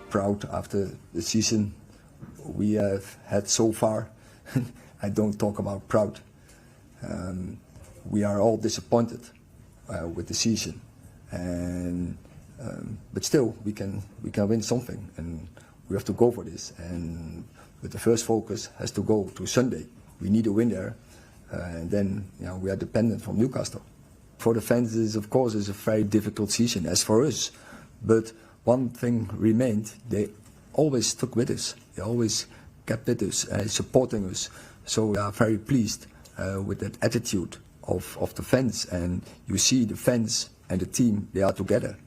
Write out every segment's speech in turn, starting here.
Proud after the season we have had so far. I don't talk about proud. We are all disappointed with the season, and but still we can win something, and we have to go for this. And but the first focus has to go to Sunday. We need a win there, and then we are dependent from Newcastle. For the fans, of course, it's a very difficult season, as for us. But one thing remained: they always stuck with us. They always kept with us, supporting us. So we are very pleased with that attitude of the fans. And you see the fans and the team, they are together.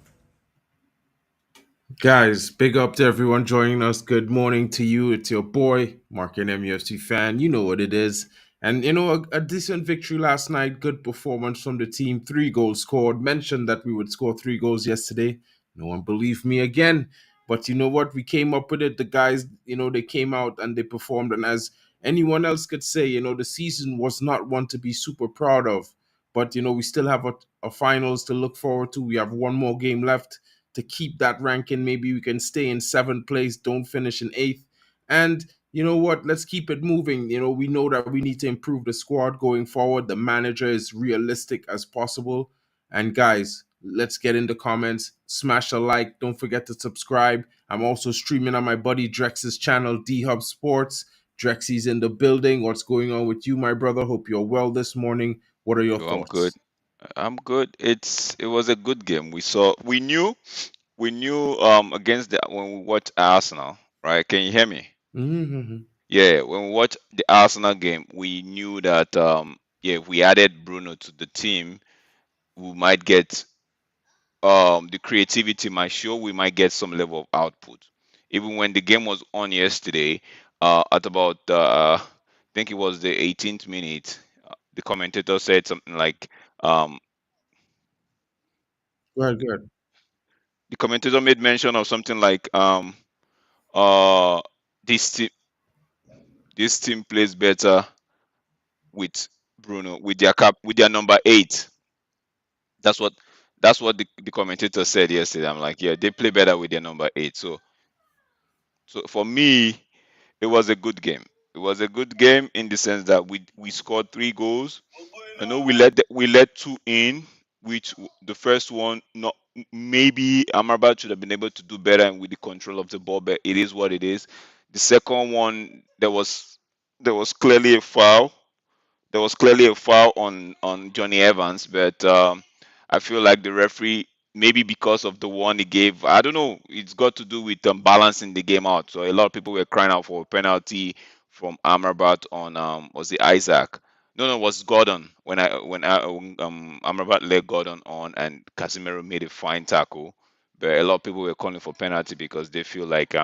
Guys, big up to everyone joining us. Good morning to you. It's your boy, Mark, an MUFC fan. You know what it is. And, a decent victory last night. Good performance from the team. 3 goals scored. Mentioned that we would score 3 goals yesterday. No one believed me again. But you know what? We came up with it. The guys, they came out and they performed. And as anyone else could say, the season was not one to be super proud of. But, we still have a finals to look forward to. We have one more game left to keep that ranking. Maybe we can stay in 7th place, don't finish in 8th. And you know what? Let's keep it moving. We know that we need to improve the squad going forward. The manager is realistic as possible. And guys, let's get in the comments. Smash a like. Don't forget to subscribe. I'm also streaming on my buddy Drex's channel, D-Hub Sports. Drexy's in the building. What's going on with you, my brother? Hope you're well this morning. What are your Yo, thoughts? I'm good. It was a good game. We knew against when we watched Arsenal, right? Can you hear me? Mm-hmm. Yeah, when we watched the Arsenal game, we knew that if we added Bruno to the team, we might get the creativity might show, we might get some level of output. Even when the game was on yesterday, at about I think it was the 18th minute, the commentator said something like Good. the commentator made mention of something like uh this team this team plays better with Bruno with their number 8. That's what the commentator said yesterday. I'm like, yeah, they play better with their number 8. So for me, it was a good game. It was a good game in the sense that we scored 3 goals. I know we let 2 in, which the first one not maybe Amrabat should have been able to do better with the control of the ball, but it is what it is. The second one there was clearly a foul. There was clearly a foul on Johnny Evans, but I feel like the referee, maybe because of the one he gave, I don't know. It's got to do with balancing the game out. So a lot of people were crying out for a penalty from Amrabat on was it Isaac? No, it was Gordon when Amrabat let Gordon on and Casemiro made a fine tackle. But a lot of people were calling for penalty because they feel like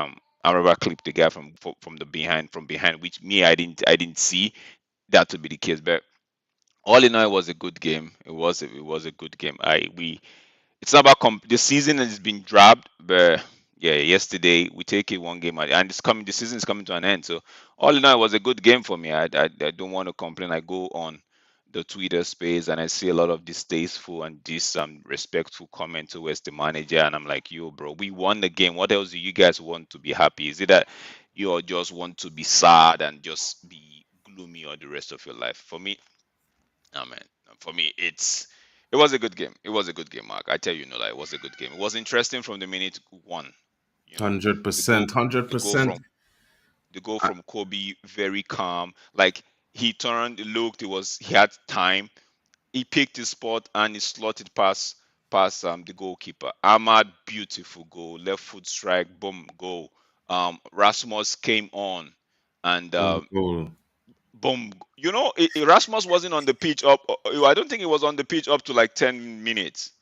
Amrabat clipped the guy from the behind, which me I didn't see that to be the case. But all in all, it was a good game. It was a good game. It's not about the season has been dropped, but yeah, yesterday we take it one game and it's coming. The season is coming to an end. So all in all, it was a good game for me. I don't want to complain. I go on the Twitter space and I see a lot of distasteful and disrespectful comment towards the manager, and I'm like, yo, bro, we won the game. What else do you guys want to be happy? Is it that you all just want to be sad and just be gloomy all the rest of your life? For me, oh man, for me, it was a good game. It was a good game, Mark. I tell you, it was a good game. It was interesting from the minute 1. The goal, 100%. the goal 100%. from the goal from Kobe, very calm. Like he turned, looked, he had time. He picked his spot and he slotted past the goalkeeper. Ahmad, beautiful goal, left foot strike, boom, goal. Rasmus came on and Goal. boom. Rasmus wasn't on the pitch up. I don't think he was on the pitch up to like 10 minutes.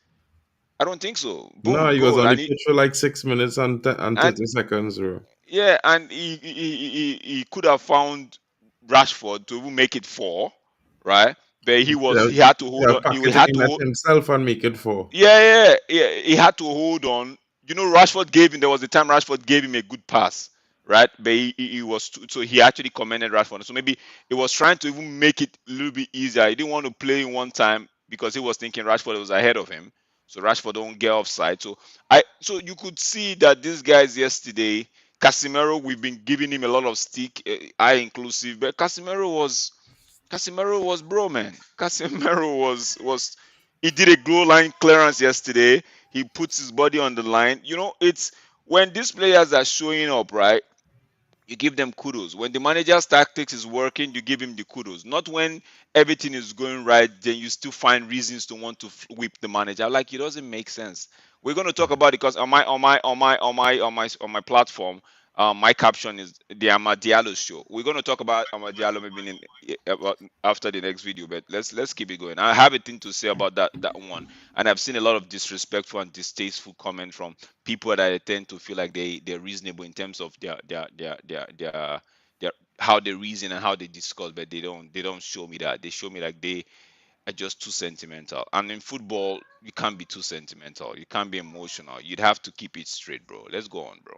I don't think so. No, Boom, he was goal. on the And pitch for like 6 minutes and and 30 seconds. Bro. yeah, and he could have found Rashford to even make it 4, right? but They'll, he had to hold they'll on. pack He it had in to at hold. himself and make it 4. Yeah. He had to hold on. You know, Rashford gave him. There was a time Rashford gave him a good pass, right? But he was so he actually commended Rashford. So maybe he was trying to even make it a little bit easier. He didn't want to play in one time because he was thinking Rashford was ahead of him. So Rashford don't get offside. So you could see that these guys yesterday, Casemiro, we've been giving him a lot of stick, I inclusive, but Casemiro was bro, man. Casemiro was he did a goal line clearance yesterday. He puts his body on the line. You know, it's when these players are showing up, right? You give them kudos. When the manager's tactics is working, you give him the kudos. Not when everything is going right, then you still find reasons to want to whip the manager. Like it doesn't make sense. We're going to talk about it because on my platform, my caption is the Amad Diallo show. We're going to talk about Amad Diallo maybe after the next video, but let's keep it going. I have a thing to say about that one, and I've seen a lot of disrespectful and distasteful comment from people that I tend to feel like they're reasonable in terms of their how they reason and how they discuss, but they don't show me that. They show me like they are just too sentimental. And in football, you can't be too sentimental. You can't be emotional. You'd have to keep it straight, bro. Let's go on, bro.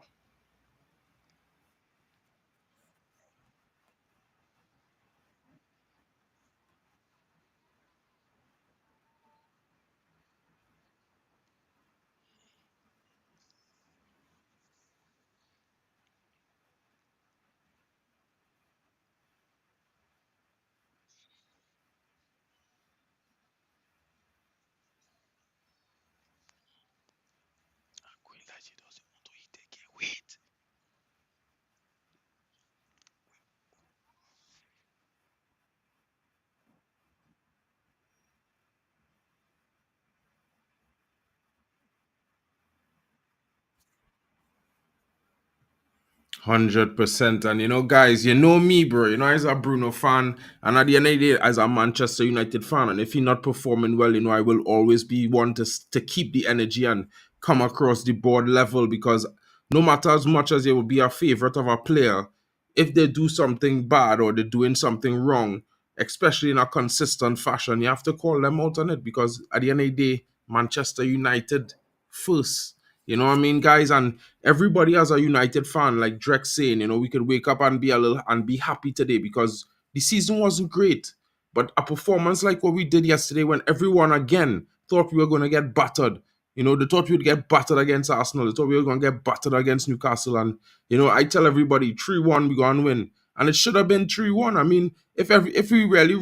100%. And guys, you know me, bro. As a Bruno fan, and at the end of the day, as a Manchester United fan, and if you're not performing well, I will always be one to keep the energy and come across the board level, because no matter as much as you will be a favorite of a player, if they do something bad or they're doing something wrong, especially in a consistent fashion, you have to call them out on it, because at the end of the day, Manchester United first. You know what I mean, guys? And everybody as a United fan, like Drek saying, we could wake up and be happy today because the season wasn't great. But a performance like what we did yesterday, when everyone again thought we were going to get battered, they thought we would get battered against Arsenal. They thought we were going to get battered against Newcastle. And, I tell everybody 3-1, we're going to win. And it should have been 3-1. I mean, if we really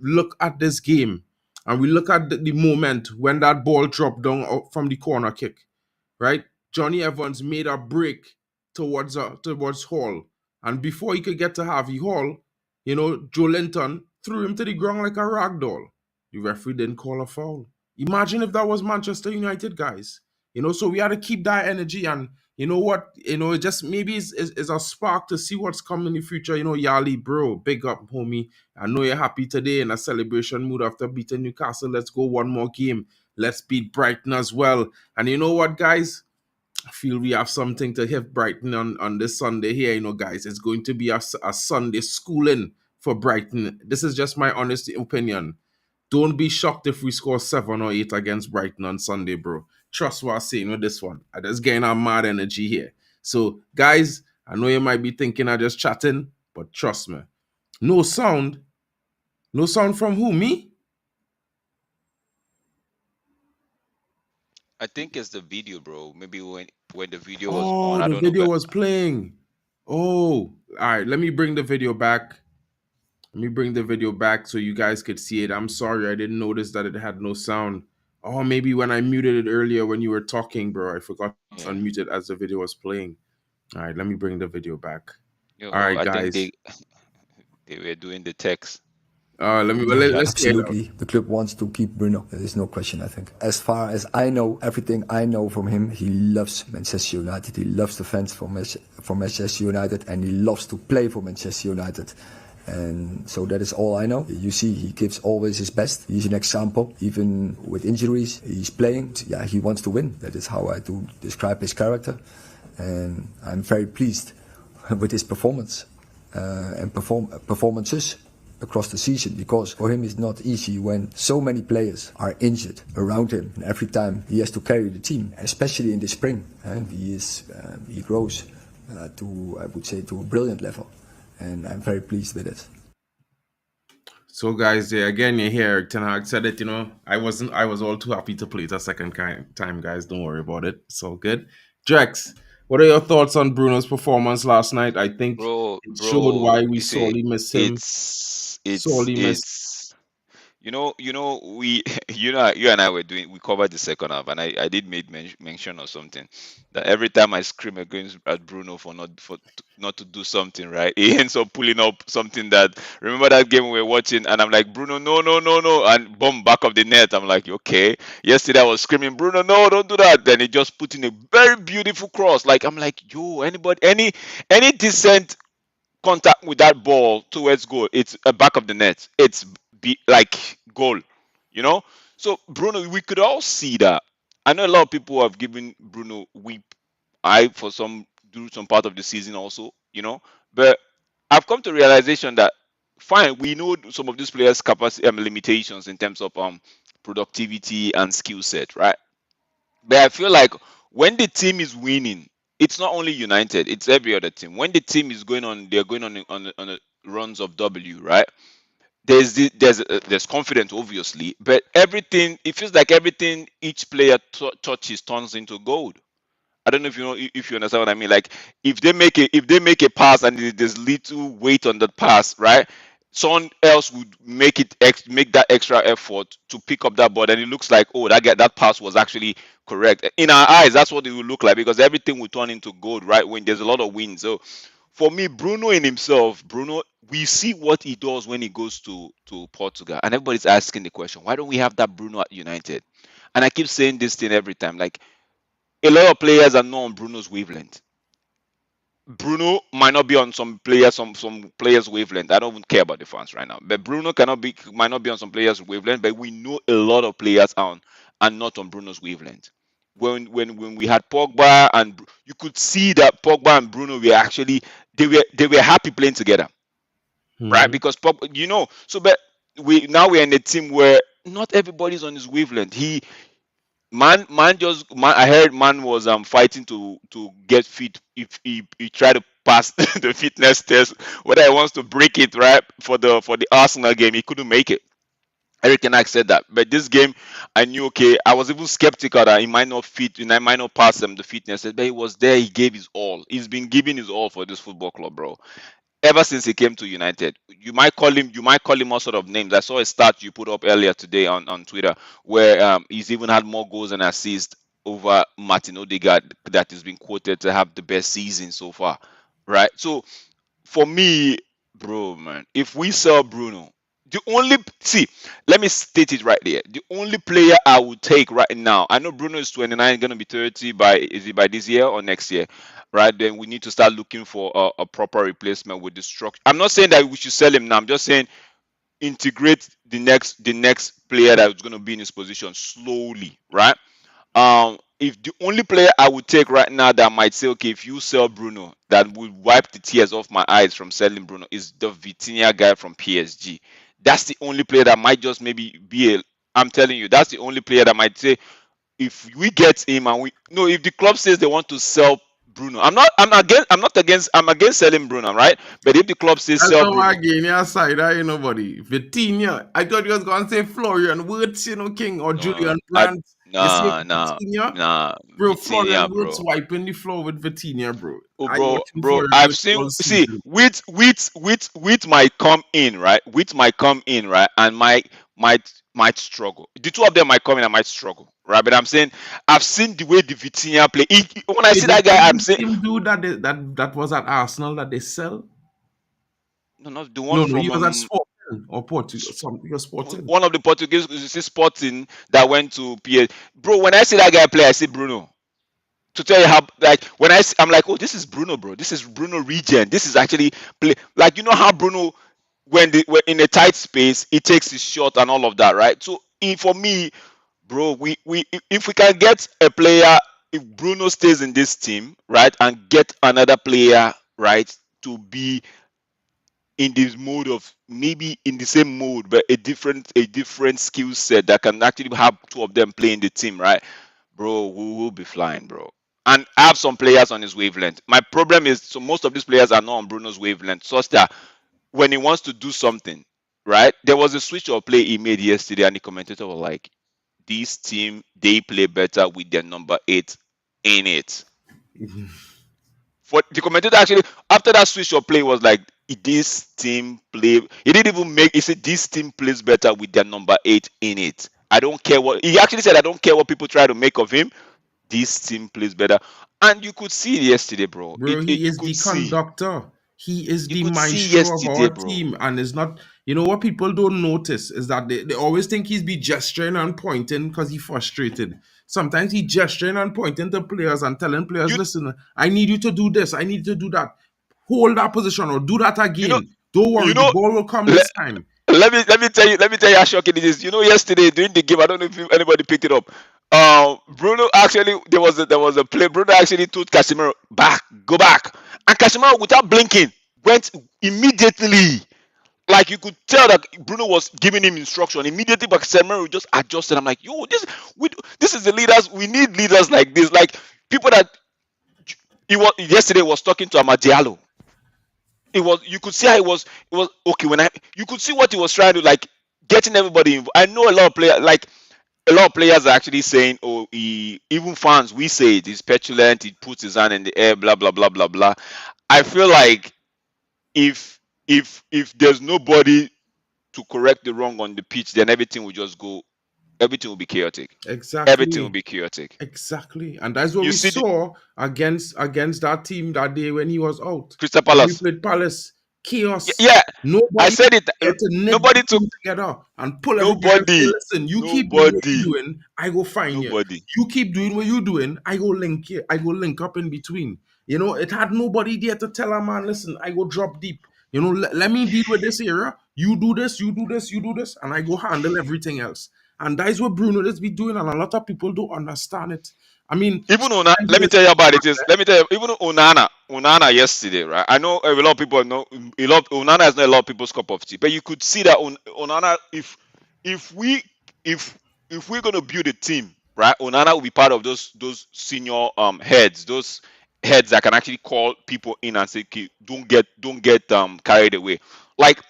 look at this game and we look at the moment when that ball dropped down from the corner kick, right? Johnny Evans made a break towards Hall. And before he could get to Harvey Hall, Joe Linton threw him to the ground like a rag doll. The referee didn't call a foul. Imagine if that was Manchester United, guys. So we had to keep that energy. And you know what? It just maybe is a spark to see what's coming in the future. Yali, bro, big up, homie. I know you're happy today in a celebration mood after beating Newcastle. Let's go one more game. Let's beat Brighton as well. And you know what, guys? I feel we have something to hit Brighton on this Sunday here, guys. It's going to be a Sunday schooling for Brighton. This is just my honest opinion. Don't be shocked if we score 7 or 8 against Brighton on Sunday, bro. Trust what I'm saying with this one. I just getting a mad energy here. So, guys, I know you might be thinking I'm just chatting, but trust me. No sound. No sound from who? Me? I think it's the video, bro. Maybe when the video was on, Oh, I the don't know, video but was playing. Oh, all right. Let me bring the video back. Let me bring the video back so you guys could see it. I'm sorry, I didn't notice that it had no sound. Oh, maybe when I muted it earlier when you were talking, bro. I forgot to yeah. unmute it as the video was playing. All right, let me bring the video back. All Well, right, I think guys. they were doing the text. Let's get it. Absolutely. The club wants to keep Bruno. There is no question, I think. As far as I know, everything I know from him, he loves Manchester United. He loves the fans for Manchester United, and he loves to play for Manchester United. And so that is all I know. You see, he gives always his best. He's an example. Even with injuries, he's playing. Yeah, he wants to win. That is how I do describe his character. And I'm very pleased with his performance and performances. across the season, because for him it's not easy when so many players are injured around him, and every time he has to carry the team, especially in the spring, and he grows to, I would say, to a brilliant level, and I'm very pleased with it. So, guys, yeah, again, you hear Ten Hag said it. I was all too happy to play it a second time, guys. Don't worry about it. It's all good. Drex, what are your thoughts on Bruno's performance last night? I think it showed why we You see, sorely miss him. it's Sorely miss. it's we, you and I we covered the second half, and I did make mention of something that every time I scream against at Bruno for not to do something right, he ends up pulling up something that. Remember that game we were watching, and I'm like, Bruno, no, no, no, no, and boom, back of the net. I'm like, okay. Yesterday I was screaming, Bruno, no, don't do that. Then he just put in a very beautiful cross. Like, I'm like, yo, anybody, any decent contact with that ball towards goal, it's a back of the net. It's like goal, you know. So Bruno, we could all see that. I know a lot of people have given Bruno weep eye for some do some part of the season also, but I've come to realization that fine, we know some of these players' capacity limitations in terms of productivity and skill set, right? But I feel like when the team is winning, it's not only United, it's every other team. When the team is going on, they're going on a runs of W, right? There's confidence, obviously, but everything, it feels like everything each player touches turns into gold. I don't know if you understand what I mean. Like, if they make a pass and there's little weight on that pass, right? Someone else would make that extra effort to pick up that ball, and it looks like, oh, that pass was actually correct. In our eyes, that's what it will look like, because everything will turn into gold, right? When there's a lot of wind. So for me, Bruno in himself, Bruno, we see what he does when he goes to Portugal, and everybody's asking the question, why don't we have that Bruno at United? And I keep saying this thing every time, like, a lot of players are not on Bruno's wavelength. Bruno might not be on some players' wavelength. I don't even care about the fans right now. But Bruno might not be on some players' wavelength. But we know a lot of players are not on Bruno's wavelength. When we had Pogba, and you could see that Pogba and Bruno were actually, they were happy playing together, right? Mhm. Because Pogba, so, but we're in a team where not everybody's on his wavelength. I heard man was fighting to get fit. If he tried to pass the fitness test, whether he wants to break it, right, for the Arsenal game, he couldn't make it. Eric and I said that, but this game, I knew, okay. I was even skeptical that he might not fit, and I might not pass him the fitness test, but he was there. He gave his all. He's been giving his all for this football club, bro, ever since he came to United. You might call him all sort of names. I saw a stat you put up earlier today on Twitter, where he's even had more goals and assists over Martin Odegaard, that has been quoted to have the best season so far, right? So for me, bro, man, if we sell Bruno, the only see, let me state it right there. The only player I would take right now, I know Bruno is 29, gonna be 30 by this year or next year, right? Then we need to start looking for a proper replacement with the structure. I'm not saying that we should sell him now. I'm just saying integrate the next player that is gonna be in his position slowly, right? If the only player I would take right now that might say, okay, if you sell Bruno, that would wipe the tears off my eyes from selling Bruno, is the Vitinha guy from PSG. That's the only player that might just maybe be a. I'm telling you, that's the only player that might say, if we get him, and we no, if the club says they want to sell Bruno, I'm against selling Bruno, right? But if the club says That's sell how Bruno, again your side, buddy. Vitinha. I thought you was going to say Florian Wirtz, King, or no, Julian I Brandt. You see nah nah Vitinha? nah Bro, Florian Vitinha, Wirtz bro. wiping the floor with Vitinha, bro. Oh, I bro, watching bro, Florian I've Wirtz seen. all See, season. wheat might come in, right? Wheat might come in, right, and might struggle. The two of them might come in and might struggle, right? But I'm saying I've seen the way the Vitinha play. When I Wait, see the that guy, I'm same saying same dude that was at Arsenal that they sell? no, not the one No, he from was at Sporting or Portugal. He was Sporting. one of the Portuguese Sporting that went to PS. Bro, when I see that guy play, I see Bruno. To tell you how, like, I'm like, oh, this is Bruno, bro. This is Bruno regen. This is actually play, like, how Bruno, when in a tight space, he takes his shot and all of that, right? So for me, bro, if we can get a player, if Bruno stays in this team, right, and get another player, right, to be in this mode of maybe in the same mode, but a different skill set that can actually have two of them playing the team, right? Bro, we will be flying, bro. And I have some players on his wavelength. My problem is, so most of these players are not on Bruno's wavelength, such that when he wants to do something, right? There was a switch or play he made yesterday, and the commentator was like, "This team they play better with their number 8 in it." For the commentator actually after that switch or play was like, "This team play." He didn't even make. He said, "This team plays better with their number 8 in it." I don't care what he actually said. I don't care what people try to make of him. This team plays better, and you could see it yesterday, bro. Bro, he You is could the see. conductor. He is You the could see maestro of yesterday, our bro. team. And is not, you know what people don't notice is that they always think he's be gesturing and pointing because he's frustrated. Sometimes he gesturing and pointing to players and telling players, You listen, I need you to do this, I need you to do that. Hold that position or do that you know again. Don't you worry, the know. ball will come Let, this time. let me tell you how shocking it is. Yesterday during the game, I don't know if anybody picked it up. Bruno actually there was a play. Bruno actually told Casemiro go back, and Casemiro without blinking went immediately. Like you could tell that Bruno was giving him instruction immediately, but Casemiro just adjusted. I'm like, yo, this is the leaders. We need leaders like this, like people that he was yesterday was talking to Amadialo. You could see how it was okay when I you could see what he was trying to like getting everybody involved. I know a lot of players are actually saying, oh, even fans, we say it, he's petulant, he puts his hand in the air, blah blah blah blah blah. I feel like if there's nobody to correct the wrong on the pitch, then everything will be chaotic. Everything will Exactly. be chaotic. Exactly. And that's what You we see the saw against that team that day when he was out. Crystal When we Palace. played Palace. Chaos. Yeah, I Nobody said it. there to knit the Nobody took team together and pull everybody and say, nobody, listen, you keep doing what nobody, you're doing, I go find you. nobody. You keep doing what you're doing, I go link you. I go link up in between. You know, it had nobody there to tell a man, listen, I go drop deep. You know, let me deal with this area. You do this, you do this, you do this, and I go handle everything else. And that is what Bruno is be doing, and a lot of people don't understand it. I mean, Even sometimes let it me is tell you about it. Let me tell you. Even Onana yesterday, right? I know a lot of people know Onana is not a lot of people's cup of tea, but you could see that Onana, if we if if we're gonna build a team, right? Onana will be part of those senior those heads that can actually call people in and say, okay, don't get carried away. Like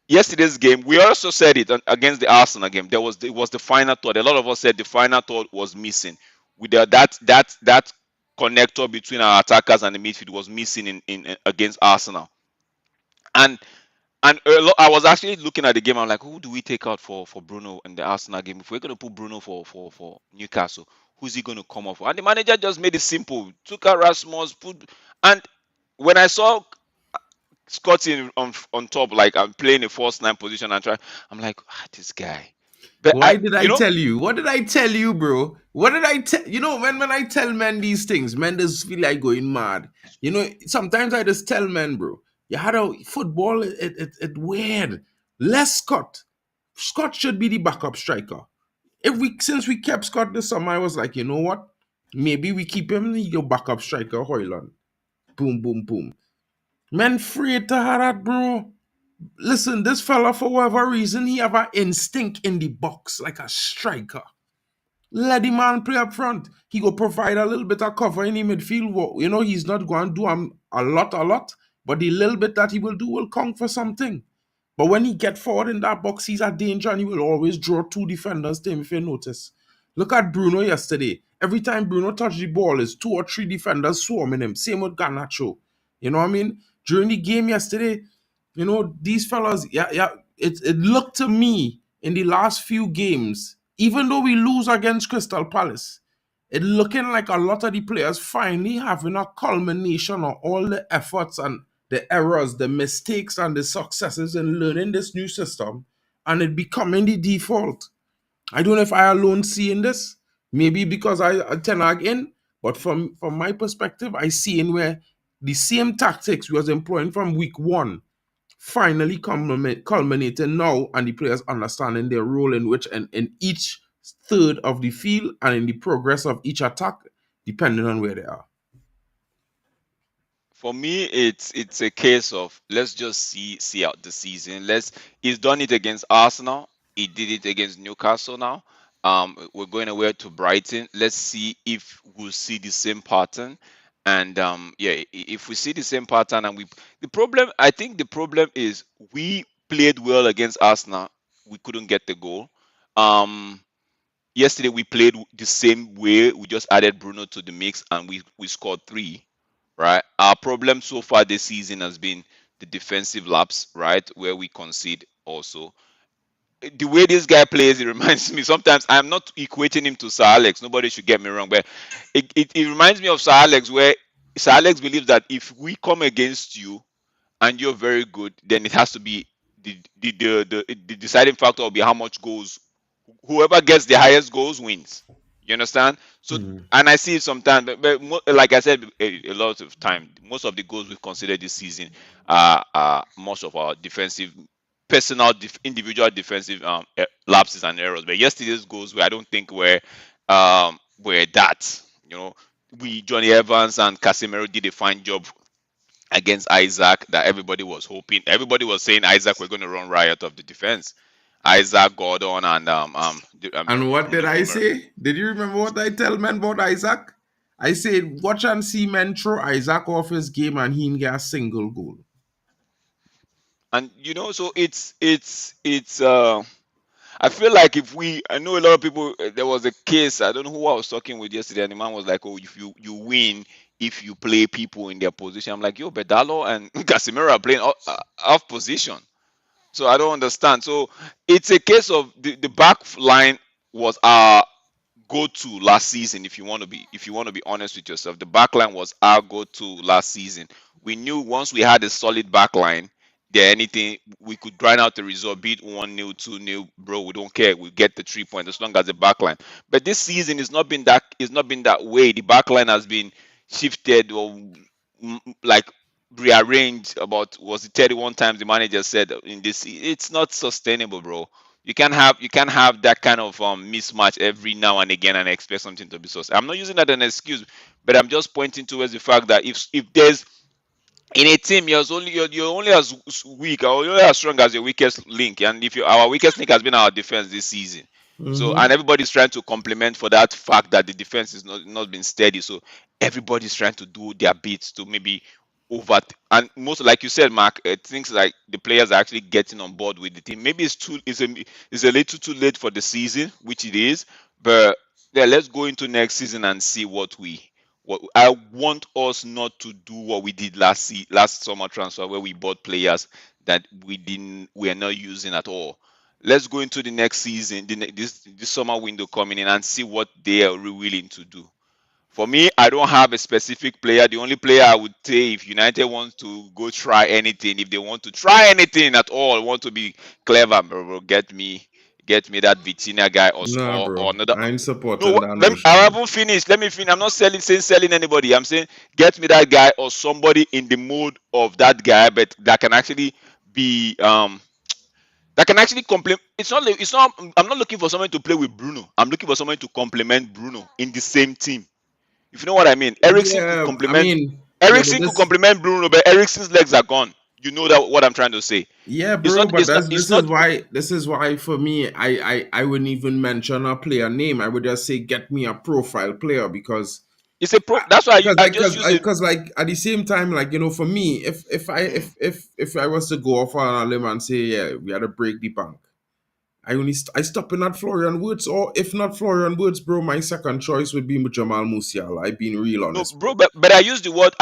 yesterday's game, we also said it against the Arsenal game. It was the final third. A lot of us said the final third was missing. With that connector between our attackers and the midfield was missing in against Arsenal. And I was actually looking at the game. I'm like, who do we take out for Bruno in the Arsenal game? If we're gonna put Bruno for Newcastle, who's he gonna come off for? And the manager just made it simple. Took out Rasmus, and when I saw Scotty on top, like I'm playing a false nine position and try. I'm like, this guy. But why did I tell you? What did I tell you, bro? What did I tell you? Know, when I tell men these things, men just feel like going mad. You know, sometimes I just tell men, bro, you had a football, it weird. Less Scott. Scott should be the backup striker. Since we kept Scott this summer, I was like, you know what? Maybe we keep him your backup striker, Hoyland. Boom, boom, boom. Men afraid to have that, bro. Listen, this fella, for whatever reason, he have an instinct in the box like a striker. Let the man play up front. He go provide a little bit of cover in the midfield. You know, he's not going to do a lot, but the little bit that he will do will count for something. But when he get forward in that box, he's a danger and he will always draw two defenders to him if you notice. Look at Bruno yesterday. Every time Bruno touched the ball, is two or three defenders swarming him. Same with Garnacho. You know what I mean? During the game yesterday, you know, these fellas, it looked to me in the last few games, even though we lose against Crystal Palace, it looking like a lot of the players finally having a culmination of all the efforts and the errors, the mistakes, and the successes in learning this new system, and it becoming the default. I don't know if I alone seeing this. Maybe because I Tenag in, but from my perspective, I see in where the same tactics we was employing from week one finally culminating now, and the players understanding their role in which and in each third of the field and in the progress of each attack, depending on where they are. For me, it's a case of let's just see out the season. He's done it against Arsenal. He did it against Newcastle now. We're going away to Brighton. Let's see if we'll see the same pattern. And yeah, if we see the same pattern, and the problem, I think the problem is we played well against Arsenal. We couldn't get the goal. Um, Yesterday we played the same way. We just added Bruno to the mix, and we scored three. Right. Our problem so far this season has been the defensive lapse, right, where we concede also. The way this guy plays, it reminds me. Sometimes I'm not equating him to Sir Alex. Nobody should get me wrong, but it reminds me of Sir Alex, where Sir Alex believes that if we come against you and you're very good, then it has to be the deciding factor will be how much goals. Whoever gets the highest goals wins. You understand? So, Mhm. and I see it sometimes, but like I said a lot of time, most of the goals we've considered this season are most of our defensive, individual defensive lapses and errors. But yesterday's goals, where I don't think were that. You know, we Johnny Evans and Casemiro did a fine job against Isaac that everybody was hoping. Everybody was saying Isaac were going to run riot of the defense. Isaac, Gordon, and And what did Bruno I Gomes. say? Did you remember what I tell men about Isaac? I said, watch and see men throw Isaac off his game and he can get a single goal. And so it's I feel like I know a lot of people. There was a case. I don't know who I was talking with yesterday, and the man was like, "Oh, if you win if you play people in their position." I'm like, "Yo, Bedalo and Casemiro are playing off position." So I don't understand. So it's a case of the back line was our go-to last season. If you want to be honest with yourself, the back line was our go-to last season. We knew once we had a solid back line, there anything we could grind out the result, beat 1-0, 2-0, bro. We don't care. We get the 3 points as long as the back line. But this season it's not been that way. The back line has been shifted or like rearranged about, was it 31 times the manager said in this. It's not sustainable, bro. You can't have that kind of mismatch every now and again and expect something to be sustainable. I'm not using that as an excuse, but I'm just pointing towards the fact that if there's in a team, you're only as weak or you're only as strong as your weakest link. And if our weakest link has been our defense this season, so Mm-hmm. and everybody's trying to complement for that fact that the defense is not been steady. So everybody's trying to do their bits to maybe over and most, like you said, Mark, things like the players are actually getting on board with the team. Maybe it's a little too late for the season, which it is, but yeah, let's go into next season and see what I want us not to do what we did last summer transfer, where we bought players that we are not using at all. Let's go into the next season, this summer window coming in, and see what they are willing to do. For me, I don't have a specific player. The only player I would say, if United wants to go try anything, if they want to try anything at all, want to be clever, bro, get me that Vitinha guy Nah, or bro. another. I ain't No, supporting that I notion. haven't finished. Let me finish. I'm not selling anybody. I'm saying get me that guy or somebody in the mode of that guy, but that can actually be that can actually complement. It's not. I'm not looking for someone to play with Bruno. I'm looking for someone to complement Bruno in the same team. If you know what I mean. Yeah, I mean, yeah, but Ericsson could this, complement Bruno, but Ericsson's legs are gone. You know that what I'm trying to say. yeah, It's bro, not. but It's not. that's It's not. this is why for me, I wouldn't even mention a player name. I would just say get me a profile player because It's a pro. That's why because I like just use it. because like at the same time, like for me, Mm. if I was to go off on a limb and say yeah, we had to break the bank. I stop in at Florian Woods, or if not Florian Woods, bro, my second choice would be Jamal Musiala. I've been real No, honest, bro, bro. but I use the word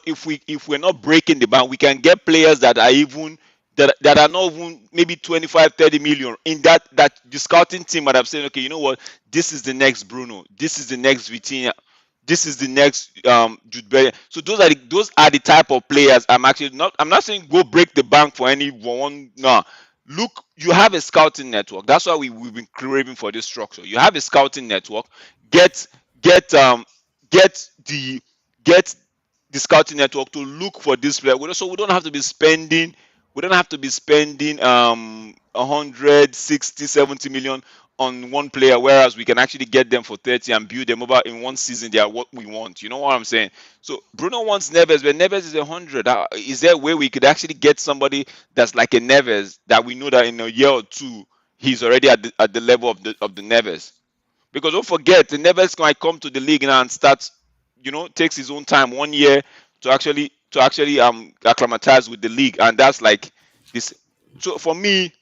if we're not breaking the bank, we can get players that are even that are not even maybe 25, 30 million in that the scouting team might have said, okay, you know what, this is the next Bruno, this is the next Vitinha, this is the next Jude Bellingham. So those are the type of players I'm not saying go break the bank for anyone. No. Look, you have a scouting network. That's why we've been craving for this structure. You have a scouting network. Get get get the scouting network to look for this player. So we don't have to be spending 160, 70 million on one player, whereas we can actually get them for 30 and build them over in one season. They are what we want. You know what I'm saying? So Bruno wants Neves, but Neves is 100. Is there a way we could actually get somebody that's like a Neves that we know that in a year or two he's already at the level of the Neves? Because don't forget, the Neves might come to the league now and start, takes his own time, 1 year to actually acclimatize with the league, and that's like this. So for me,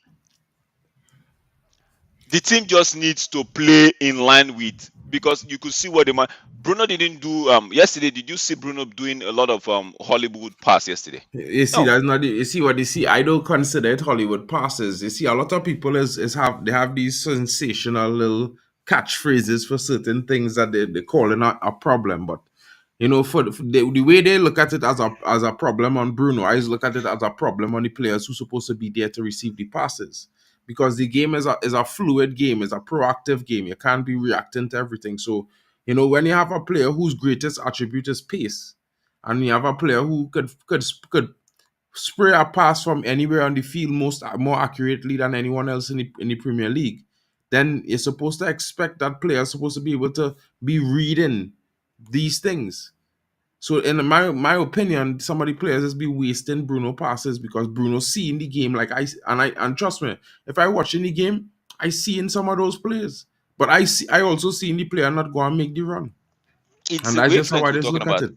the team just needs to play in line with, because you could see what the man Bruno didn't do yesterday. Did you see Bruno doing a lot of Hollywood pass yesterday? You see, No. that's not. You see what you see. I don't consider it Hollywood passes. You see, a lot of people have these sensational little catchphrases for certain things that they call it a problem. But for the way they look at it as a problem on Bruno, I just look at it as a problem on the players who's supposed to be there to receive the passes. Because the game is a fluid game, is a proactive game. You can't be reacting to everything. So when you have a player whose greatest attribute is pace, and you have a player who could spray a pass from anywhere on the field more accurately than anyone else in the Premier League, then you're supposed to expect that player is supposed to be able to be reading these things. So in my opinion, some of the players just be wasting Bruno passes because Bruno see in the game like and trust me, if I watch in the game, I see in some of those players. But I also see in the player not go and make the run. It's And the that's just how wavelength I we're just talking look at about. it.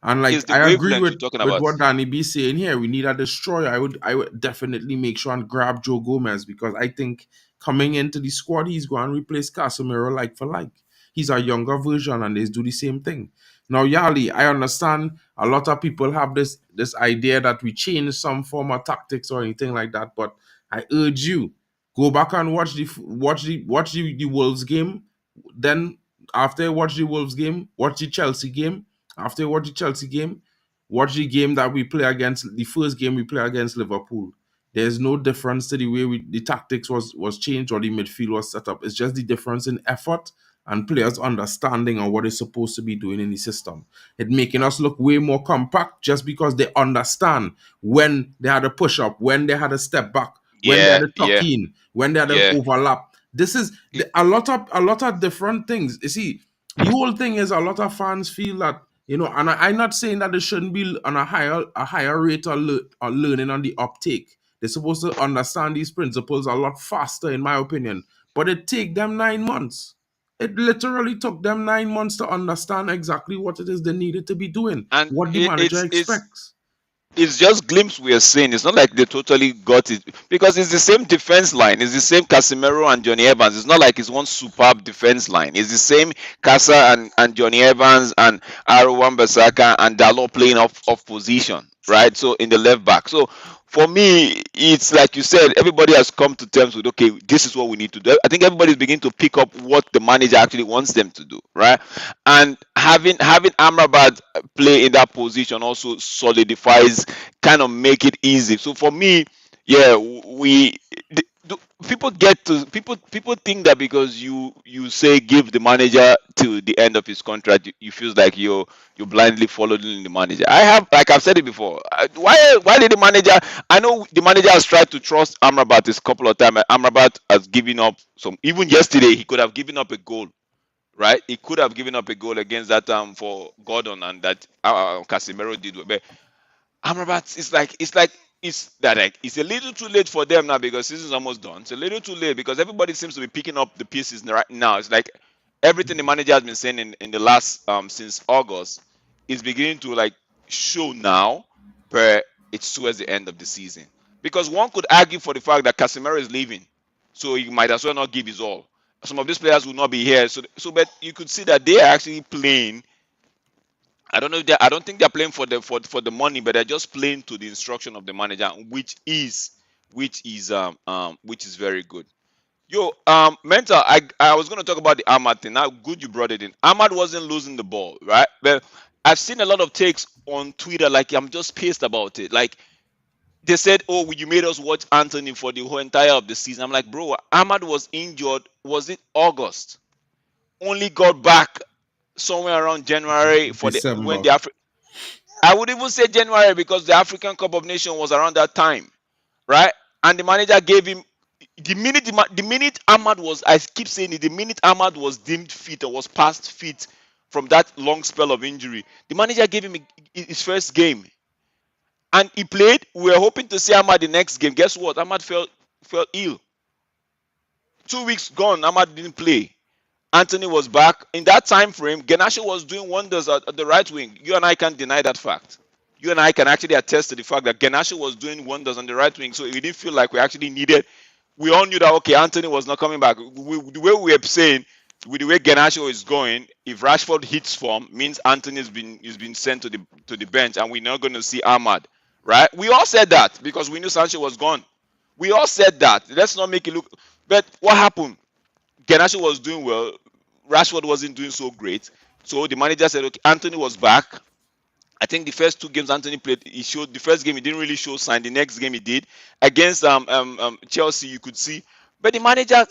And It's like the I agree wavelength with we're talking with about. what Danny B saying here. We need a destroyer. I would definitely make sure and grab Joe Gomez because I think coming into the squad he's going to replace Casemiro like for like. He's a younger version and they do the same thing. Now, Yali, I understand a lot of people have this idea that we change some form of tactics or anything like that, but I urge you go back and watch the Wolves game. Then after you watch the Wolves game, watch the Chelsea game. After you watch the Chelsea game, watch the game that we play against the first game we play against Liverpool. There's no difference to the way the tactics was changed or the midfield was set up. It's just the difference in effort and players understanding on what they're supposed to be doing in the system. It making us look way more compact just because they understand when they had a push up, when they had a step back, when they had Yeah, a tuck yeah, in, when they had an yeah. overlap. This is It- a lot of different things. You see, the whole thing is a lot of fans feel that and I'm not saying that they shouldn't be on a higher rate of learning on the uptake. They're supposed to understand these principles a lot faster, in my opinion. But it take them 9 months. It literally took them 9 months to understand exactly what it is they needed to be doing, and what the it, manager expects. it's just glimpse we are seeing. It's not like they totally got it, because it's the same defense line. It's the same Casemiro and Johnny Evans. It's not like it's one superb defense line. It's the same Casa and Johnny Evans and Aaron Wan-Bissaka and Dalot playing off position, right? So in the left back. So for me, it's like you said, everybody has come to terms with, okay, this is what we need to do. I think everybody's beginning to pick up what the manager actually wants them to do, right? And having Amrabat play in that position also solidifies, kind of make it easy. So for me, yeah, people think that because you say give the manager to the end of his contract, you feel like you're blindly following the manager. Like I've said it before. Why did the manager? I know the manager has tried to trust Amrabat this couple of times. Amrabat has given up some. Even yesterday, he could have given up a goal, right? He could have given up a goal against that for Gordon, and that Casemiro did. But Amrabat, it's a little too late for them now, because season's almost done. It's a little too late because everybody seems to be picking up the pieces right now. It's like everything the manager has been saying in the last since August is beginning to like show now, but it's towards the end of the season. Because one could argue for the fact that Casemiro is leaving, so he might as well not give his all. Some of these players will not be here, but you could see that they are actually playing. I don't know if I don't think they're playing for the money, but they're just playing to the instruction of the manager, which is very good. Yo, mental. I was gonna talk about the Ahmad thing. Now, good you brought it in. Ahmad wasn't losing the ball, right? But I've seen a lot of takes on Twitter. Like, I'm just pissed about it. Like, they said, "Oh, you made us watch Anthony for the whole entire of the season." I'm like, bro, Ahmad was injured. Was it August? Only got back somewhere around January for the when December. the I would even say January, because the African Cup of Nations was around that time, right? And the manager gave him The minute Ahmad was, I keep saying it, the minute Ahmad was deemed fit or was past fit from that long spell of injury, the manager gave him his first game, and he played. We were hoping to see Ahmad the next game. Guess what? Ahmad fell ill. 2 weeks gone, Ahmad didn't play. Anthony was back. In that time frame, Genashe was doing wonders at the right wing. You and I can't deny that fact. You and I can actually attest to the fact that Genashe was doing wonders on the right wing. So we didn't feel like we actually needed. We all knew that okay, Anthony was not coming back. The way we were saying, with the way Genashe is going, if Rashford hits form, means Anthony's been sent to the bench, and we're not going to see Ahmad. Right? We all said that because we knew Sancho was gone. We all said that. Let's not make it look. But what happened? Genashe was doing well. Rashford wasn't doing so great. So the manager said, okay, Anthony was back. I think the first two games Anthony played, he showed. The first game he didn't really show sign. The next game he did against Chelsea, you could see. But the manager,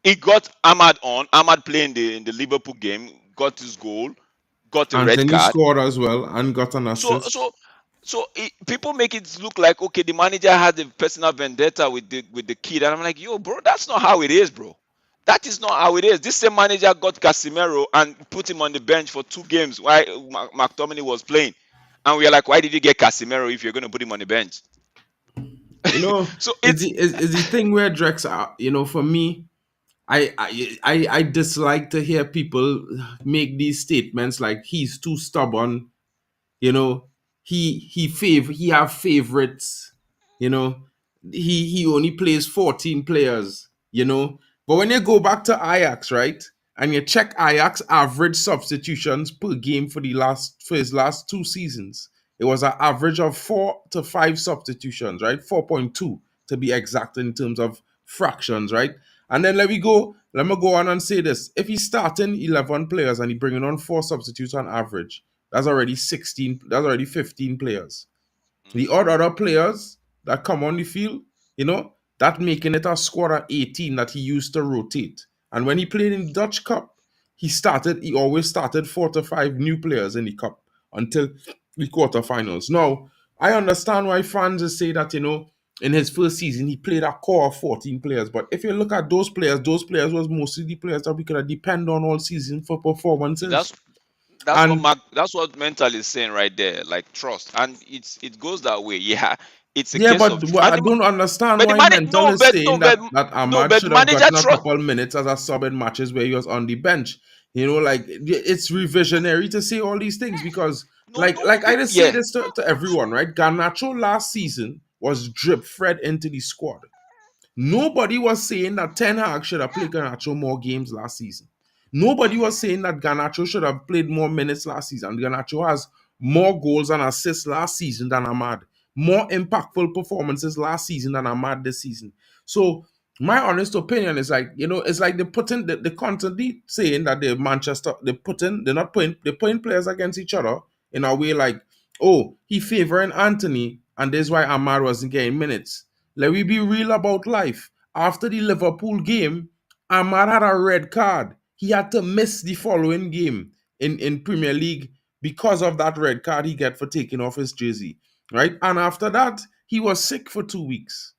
he got Ahmad on. Ahmad playing in the Liverpool game, got his goal, got a red Anthony card. scored as well and got an So assist. people make it look like okay, the manager had a personal vendetta with the kid, and I'm like, yo, bro, that's not how it is, bro. That is not how it is. This same manager got Casemiro and put him on the bench for 2 games while McTominay was playing, and we are like, why did you get Casemiro if you're going to put him on the bench? You know, So it's it's is the thing where Drex, for me, I dislike to hear people make these statements like he's too stubborn. You know, he have favorites. You know, he only plays 14 players. You know, but when you go back to Ajax, right, and you check Ajax average substitutions per game for his last 2 seasons, it was an average of 4 to 5 substitutions, right? 4.2 to be exact in terms of fractions, right? And then let me go on and say this. If he's starting 11 players and he's bringing on 4 substitutes on average, that's already 16, that's already 15 players. The Mhm. odd other players that come on the field, that making it a squad of 18 that he used to rotate. And when he played in the Dutch Cup, he always started 4 to 5 new players in the cup until the quarterfinals. Now, I understand why fans say that, in his first season, he played a core of 14 players. But if you look at those players was mostly the players that we could depend on all season for performances. that's that's what And that's what mental is saying right there, like trust, and it goes that way. Yeah, it's a yeah, case but of I and the, don't understand but the why manager Mental no, is but saying no, that no, Ahmad but the should have manager gotten a trust. couple minutes as a sub in matches where he was on the bench. Like it's revisionary to say all these things because, No, no, like I just say yeah. this to everyone, right? Garnacho last season was drip fed into the squad. Nobody was saying that Ten Hag should have played Garnacho more games last season. Nobody Mhm. was saying that Garnacho should have played more minutes last season. Garnacho has more goals and assists last season than Ahmad. More impactful performances last season than Ahmad this season. So my honest opinion is like, it's like they're putting they constantly saying that they're putting players against each other in a way like, oh, he favoring Anthony, and this is why Ahmad wasn't getting minutes. Let me be real about life. After the Liverpool game, Ahmad had a red card. He had to miss the following game in Premier League because of that red card he got for taking off his jersey. Right? And after that, he was sick for 2 weeks.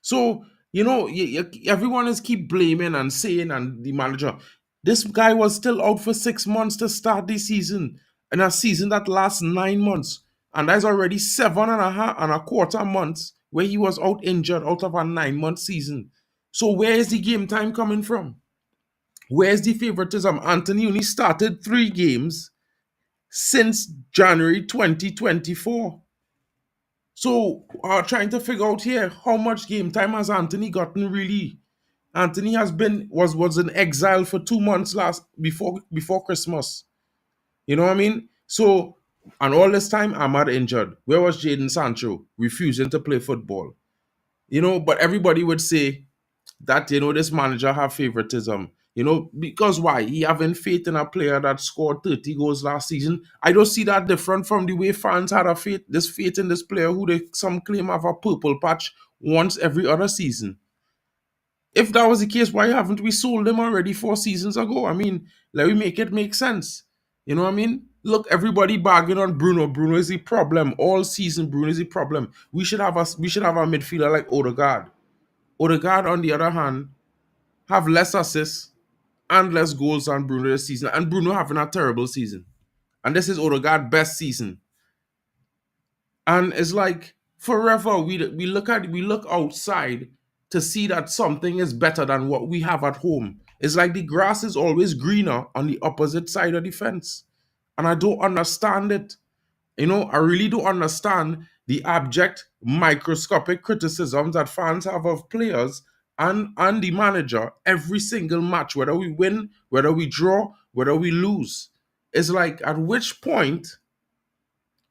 So, everyone is keep blaming and saying, and the manager, this guy was still out for 6 months to start the season, and a season that lasts 9 months. And that's already 7.5 months where he was out injured out of a 9 month season. So, where is the game time coming from? Where's the favoritism? Anthony only started 3 games since January 2024. So, trying to figure out here how much game time has Anthony gotten really? Anthony was in exile for 2 months last before Christmas. You know what I mean? So, and all this time Ahmad injured. Where was Jaden Sancho refusing to play football? But everybody would say that this manager have favoritism. Because why? He having faith in a player that scored 30 goals last season. I don't see that different from the way fans had this faith in this player who some claim have a purple patch once every other season. If that was the case, why haven't we sold him already 4 seasons ago? I mean, let me make it make sense. You know what I mean? Look, everybody bagging on Bruno. Bruno is the problem all season. Bruno is the problem. We should have a midfielder like Odegaard. Odegaard, on the other hand, have less assists and less goals than Bruno this season, and Bruno having a terrible season. And this is Odegaard's best season. And it's like forever we look outside to see that something is better than what we have at home. It's like the grass is always greener on the opposite side of the fence. And I don't understand it. I really don't understand the abject microscopic criticisms that fans have of players and the manager every single match, whether we win, whether we draw, whether we lose. It's like, at which point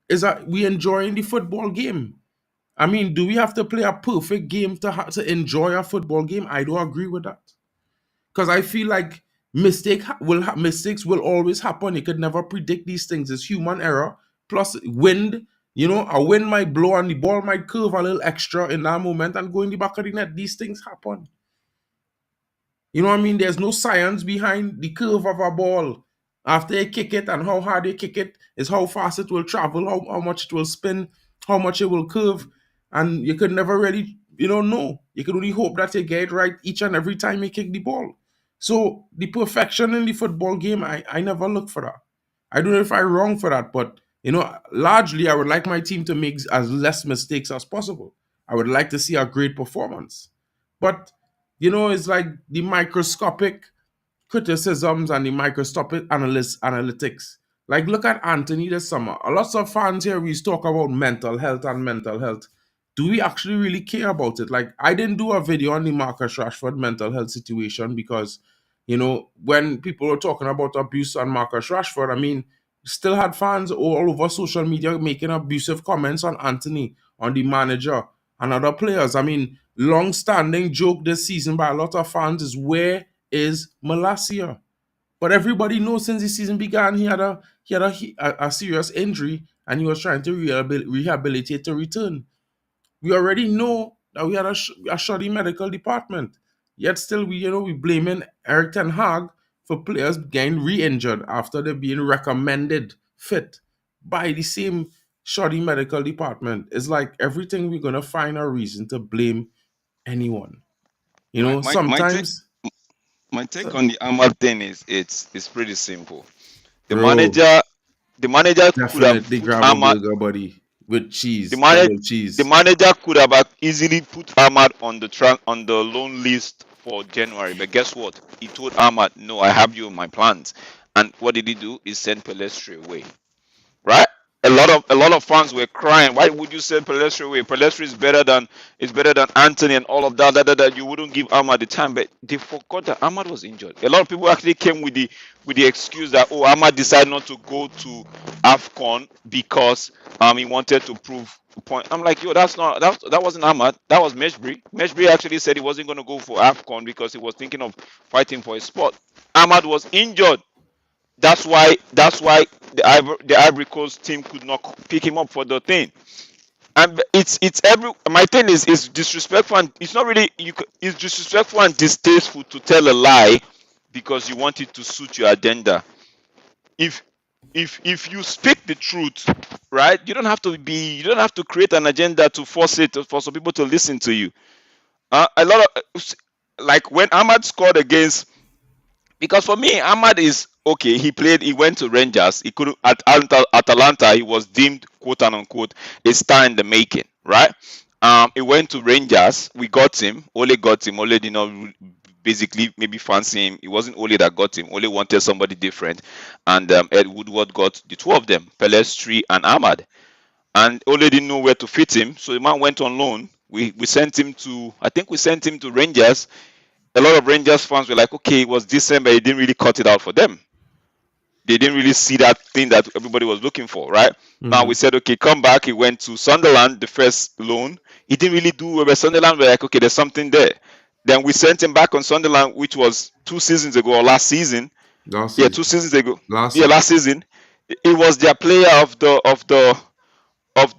is that we enjoying the football game? I mean, do we have to play a perfect game to enjoy a football game? I don't agree with that, because I feel like mistakes will always happen. You could never predict these things. It's human error plus wind. A wind might blow and the ball might curve a little extra in that moment and go in the back of the net. These things happen. You know what I mean? There's no science behind the curve of a ball. After you kick it and how hard you kick it is how fast it will travel, how much it will spin, how much it will curve. And you could never really, know. You could only hope that you get it right each and every time you kick the ball. So the perfection in the football game, I never look for that. I don't know if I'm wrong for that, but, largely I would like my team to make as less mistakes as possible. I would like to see a great performance. But it's like the microscopic criticisms and the microscopic analytics. Like, look at Anthony this summer. A lot of fans here, we talk about mental health and mental health. Do we actually really care about it? Like, I didn't do a video on the Marcus Rashford mental health situation because, when people were talking about abuse on Marcus Rashford, I mean, still had fans all over social media making abusive comments on Anthony, on the manager, and other players. I mean, long-standing joke this season by a lot of fans is, where is Malacia? But everybody knows since the season began he had a serious injury and he was trying to rehabilitate to return. We already know that we had a shoddy medical department. Yet still we blaming Eric Ten Hag for players getting re-injured after they're being recommended fit by the same shoddy medical department. It's like everything we're gonna find a reason to blame anyone. Sometimes. My take on the Ahmad thing is it's pretty simple. The Bro, manager could have definitely put grab a Ahmad. burger, buddy, with cheese, The manager double cheese. the manager could have easily put Ahmad on the loan list for January, but guess what? He told Ahmad, "No, I have you in my plans." And what did he do? He sent Pelestri away. Right? A lot of fans were crying. Why would you send Pelestri away? Pelestri is better than Anthony and all of that. You wouldn't give Ahmad the time, but they forgot that Ahmad was injured. A lot of people actually came with the excuse that, oh, Ahmad decided not to go to AFCON because he wanted to prove a point. I'm like, yo, that wasn't Ahmad. That was Meshbury. Meshbury actually said he wasn't going to go for AFCON because he was thinking of fighting for his spot. Ahmad was injured. That's why the Ivory Coast team could not pick him up for the thing. And my thing is disrespectful, and it's not really it's disrespectful and distasteful to tell a lie because you want it to suit your agenda. If you speak the truth, right, you don't have to create an agenda to force it for some people to listen to you. A lot of, like, when Ahmad scored against, because for me, Ahmad is okay. He went to Rangers. He couldn't at Atalanta. He was deemed, quote unquote, a star in the making, right? He went to Rangers. We got him. Ole got him. Ole did not basically maybe fancy him. It wasn't Ole that got him. Ole wanted somebody different, and Ed Woodward got the two of them, Pelestri and Ahmad. And Ole didn't know where to fit him, so the man went on loan. We sent him to, I think we sent him to Rangers. A lot of Rangers fans were like, okay, it was decent, but he didn't really cut it out for them. They didn't really see that thing that everybody was looking for, right? Mm-hmm. Now we said, okay, come back. He went to Sunderland, the first loan. He didn't really do well, but Sunderland were like, okay, there's something there. Then we sent him back on Sunderland, which was 2 seasons ago or last season. 2 seasons ago. Last season. It was their player of the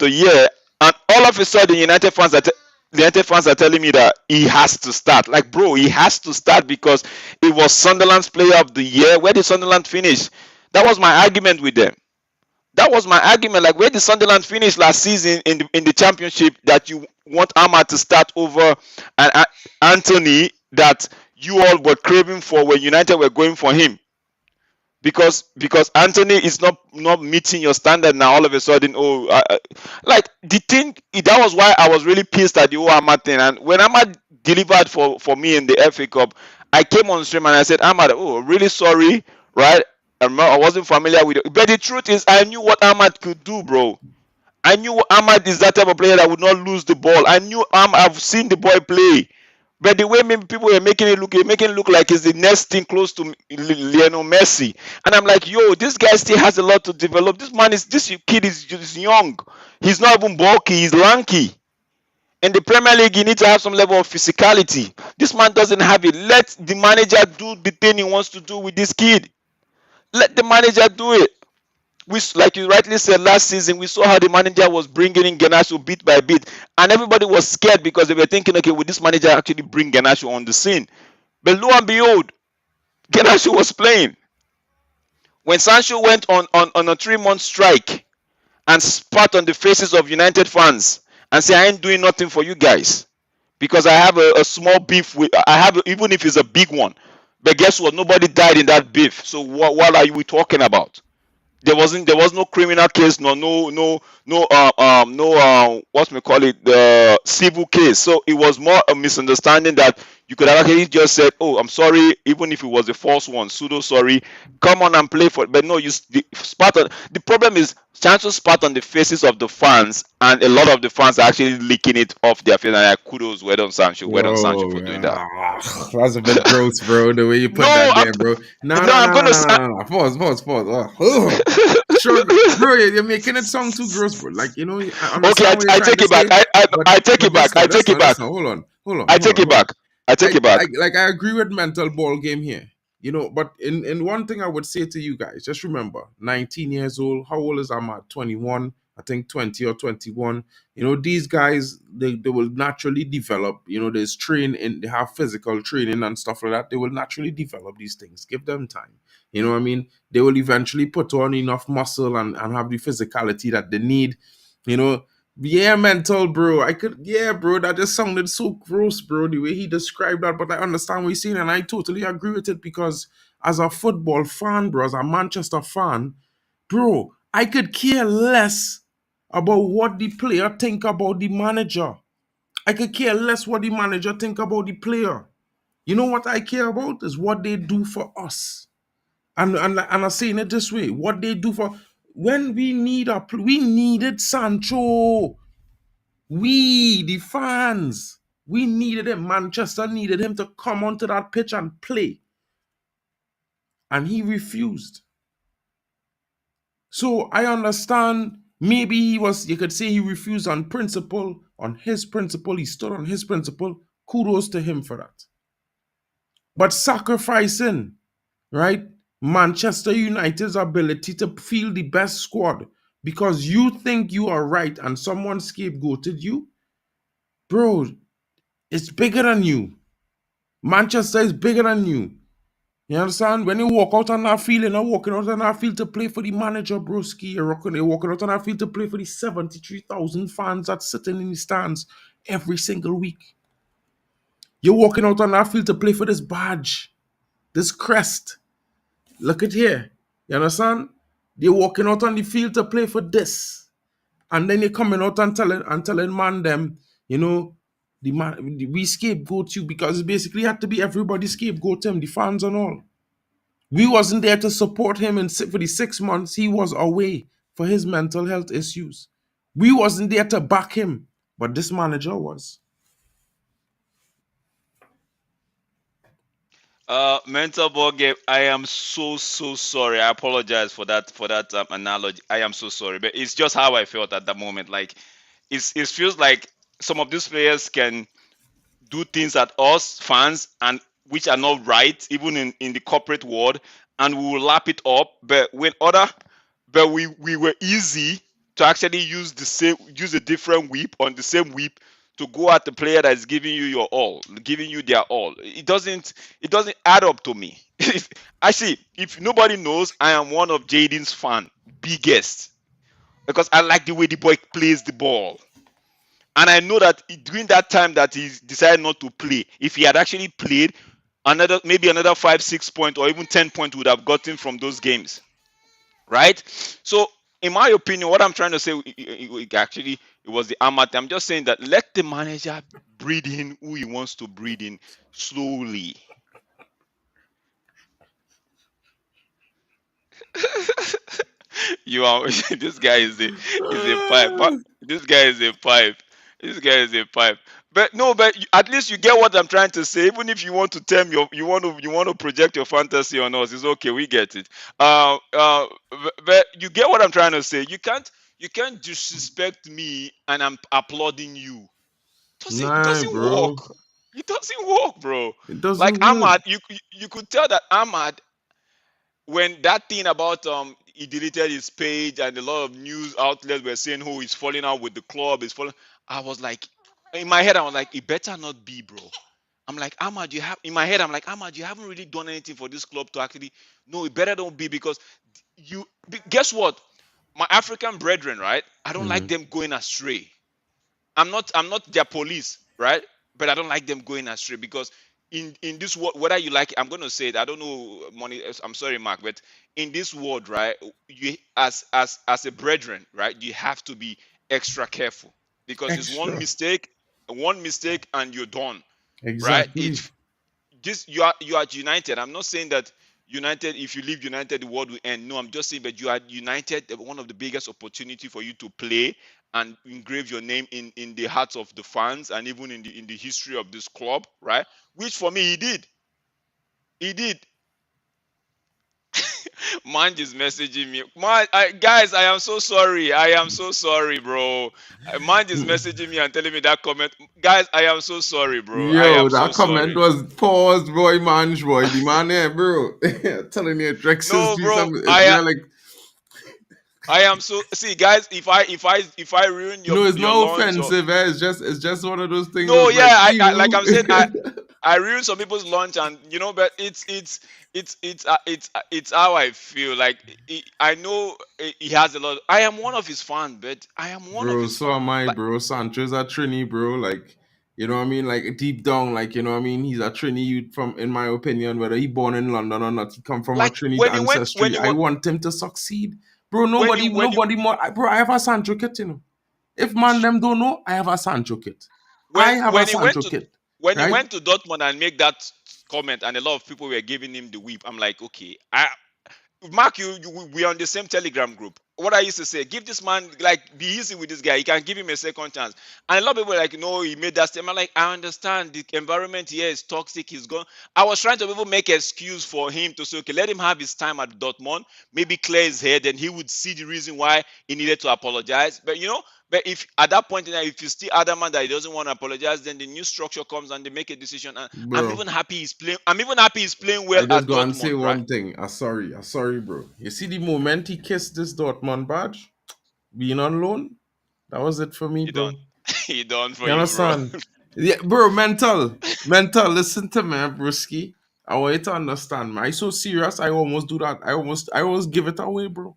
year, and all of a sudden, United fans are telling me that he has to start. Like, bro, he has to start because it was Sunderland's player of the year. Where did Sunderland finish? That was my argument with them. That was my argument. Like, where did Sunderland finish last season in the championship that you want Ahmad to start over and Anthony that you all were craving for when United were going for him? Because Anthony is not meeting your standard now. All of a sudden, like the thing that was why I was really pissed at the whole Ahmad thing. And when Ahmad delivered for me in the FA Cup, I came on stream and I said, Ahmad, oh, really sorry, right? I wasn't familiar with it, but the truth is, I knew what Ahmad could do, bro. I knew Ahmad is that type of player that would not lose the ball. I knew I've seen the boy play. But the way maybe people were making it look like it's the next thing close to Lionel Messi. And I'm like, yo, this guy still has a lot to develop. This kid is just young. He's not even bulky, he's lanky. In the Premier League, you need to have some level of physicality. This man doesn't have it. Let the manager do the thing he wants to do with this kid. Let the manager do it. Like you rightly said, last season we saw how the manager was bringing in Garnacho bit by bit, and everybody was scared because they were thinking, okay, will this manager actually bring Garnacho on the scene? But lo and behold, Garnacho was playing. When Sancho went on a 3-month strike and spat on the faces of United fans and said, I ain't doing nothing for you guys because I have a small beef with, even if it's a big one. But guess what? Nobody died in that beef. So what are we talking about? There was no criminal case, no what we call it, the civil case. So it was more a misunderstanding that you could have actually just said, oh, I'm sorry, even if it was a false one, pseudo sorry, come on and play for it. But no, spat on. The problem is Sancho spat on the faces of the fans, and a lot of the fans are actually licking it off their face. And like, kudos, well done Sancho, well done Sancho Bro, for doing that. that's a bit gross, bro. The way you put No, that there, bro. No, no, no, I'm no, gonna. no, no, no. Pause. Sure, bro, you're making it sound too gross, bro. Like, I Okay, understand what you're I trying take to it back. say, but I take it back. I take it back. listen. I take it Hold on. back. I take it back. I agree with mental ball game here. But in one thing I would say to you guys, just remember, 19 years old. How old is Ahmad? 21, I think 20 or 21. These guys, they will naturally develop. There's training, they have physical training and stuff like that. They will naturally develop these things. Give them time. You know what I mean? They will eventually put on enough muscle and have the physicality that they need. You know, yeah, mental, bro. Yeah, bro. That just sounded so gross, bro, the way he described that. But I understand what he's saying, and I totally agree with it because as a football fan, bro, as a Manchester fan, bro, I could care less about what the player think about the manager. I could care less what the manager think about the player. You know what I care about is what they do for us. And I'm saying it this way: what they do for when we we needed Sancho. We, the fans, we needed him. Manchester needed him to come onto that pitch and play. And he refused. So I understand maybe you could say he refused on principle, on his principle. He stood on his principle. Kudos to him for that. But sacrificing, right, Manchester United's ability to field the best squad because you think you are right and someone scapegoated you, bro, it's bigger than you. Manchester is bigger than you. You understand? When you walk out on that field, you're not walking out on that field to play for the manager, broski. You're walking out on that field to play for the 73,000 fans that's sitting in the stands every single week. You're walking out on that field to play for this badge, this crest. Look at here. You understand? They're walking out on the field to play for this. And then you're coming out and telling man them, we scapegoat you because it basically had to be everybody scapegoat him, the fans and all. We wasn't there to support him for the 6 months he was away for his mental health issues. We wasn't there to back him, but this manager was. Mental ball game. I am so sorry. I apologize for that analogy. I am so sorry, but it's just how I felt at that moment. Like it feels like some of these players can do things at us fans and which are not right, even in the corporate world, and we will lap it up. But we were easy to actually use a different whip on the same whip to go at the player that is giving you your all, giving you their all. It doesn't add up to me. Actually, if nobody knows, I am one of Jaden's fan, biggest. because I like the way the boy plays the ball. And I know that during that time that he decided not to play, if he had actually played, maybe another 5, 6 points or even 10 points would have gotten from those games, right? So, in my opinion, what I'm trying to say, actually, it was the Amat. I'm just saying that let the manager breed in who he wants to breed in slowly. You are this guy is a pipe. This guy is a pipe. This guy is a pipe. But no, but at least you get what I'm trying to say. Even if you want to term you want to project your fantasy on us, it's okay. We get it. But you get what I'm trying to say. You can't disrespect me and I'm applauding you. It Nah, doesn't work. bro. It doesn't work, bro. It Like doesn't work. Ahmad, you could tell that Ahmad, when that thing about he deleted his page and a lot of news outlets were saying, "Oh, he's falling out with the club, he's falling," I was like, in my head, I was like, it better not be, bro. I'm like, Ahmad, you have in my head, I'm like, Ahmad, you haven't really done anything for this club to actually. No, it better don't be, because guess what? My African brethren, right? I don't like Mhm. them going astray. I'm not their police, right? But I don't like them going astray, because in this world, whether you like it, I'm gonna say it. I don't know money. I'm sorry, Mark, but in this world, right? You as a brethren, right? You have to be extra careful, because it's Extra. one mistake, and you're done, right? Exactly. It this you are United. I'm not saying that United, if you leave United, the world will end. No, I'm just saying that you are United. One of the biggest opportunity for you to play and engrave your name in the hearts of the fans, and even in the history of this club, right? Which for me he did. He did. Man is messaging me. Guys, I am so sorry. I am so sorry, bro. Man is messaging me and telling me that comment. Guys, I am so sorry, bro. I Yo, am so that comment sorry. was paused, boy, man, boy. The man there, bro. Telling you, Drexel's No, do bro. something. I You're like, I am so see, guys. If I ruin your it's your no lunch, or offensive. It's just one of those things. no, Of yeah, like, like you. I'm saying, I ruin some people's lunch, and but it's how I feel. Like I know he has a lot. I am one of his fans, but I am one of Bro, his so am fans. I, Like bro. Sancho's a Trini, bro. Like, you know what I mean? Like, deep down, like, you know what I mean? He's a Trini youth from, in my opinion, whether he born in London or not, he come from a like Trini when he went when ancestry. he I wa- want him to succeed. Bro, when he when he nobody more. Bro, I have a Sancho kit, you know. If man them don't know, I have a Sancho kit. I have a when he went Sancho to kit, when he right? went to Dortmund and make that comment, and a lot of people were giving him the whip. I'm like, okay, Mark, we are on the same Telegram group. What I used to say, give this man, like, be easy with this guy. You can give him a second chance. And a lot of people were like, no, he made that statement. I'm like, I understand the environment here is toxic. He's gone. I was trying to even make an excuse for him to say, okay, let him have his time at Dortmund, maybe clear his head, and he would see the reason why he needed to apologize. But if at that point in time, if you still adamant that he doesn't want to apologize, then the new structure comes and they make a decision. And I'm Bro, even happy he's playing. I'm even happy he's playing well I just at go and say Dortmund, right? one thing. I'm sorry, bro. You see the moment he kissed this Dortmund badge, being on loan, that was it for me, He done. bro. He done for You you, bro. understand? Yeah, bro, mental. Listen to me, Brewski. I want you to understand, man. I so serious. I almost do that. I almost give it away, bro.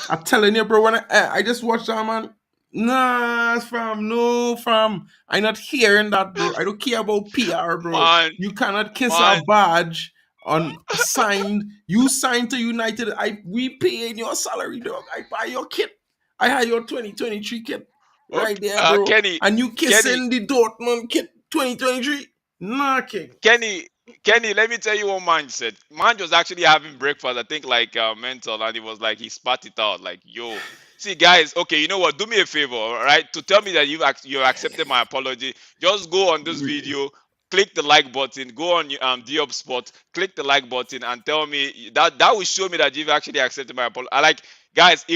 I'm telling you, bro. When I just watched that, man. Nah, fam, no, fam. I not hearing that, bro. I don't care about PR, bro. man, You cannot kiss a man, badge on signed. You signed to United. We pay in your salary, dog. I buy your kit. I had your 2023 kit right okay, there, bro. Kenny, And you Kenny, kissing the Dortmund kit 2023? Nah, king. Kenny, Kenny, let me tell you what man said. Man was actually having breakfast, I think, like mental, and he was like, he spat it out, like, yo. See, guys, okay, you know what? Do me a favor, all right? To tell me that you accepted my apology, just go on this video, click the like button, go on Diop Spot, click the like button, and tell me that will show me that you've actually accepted my apology. I like, guys,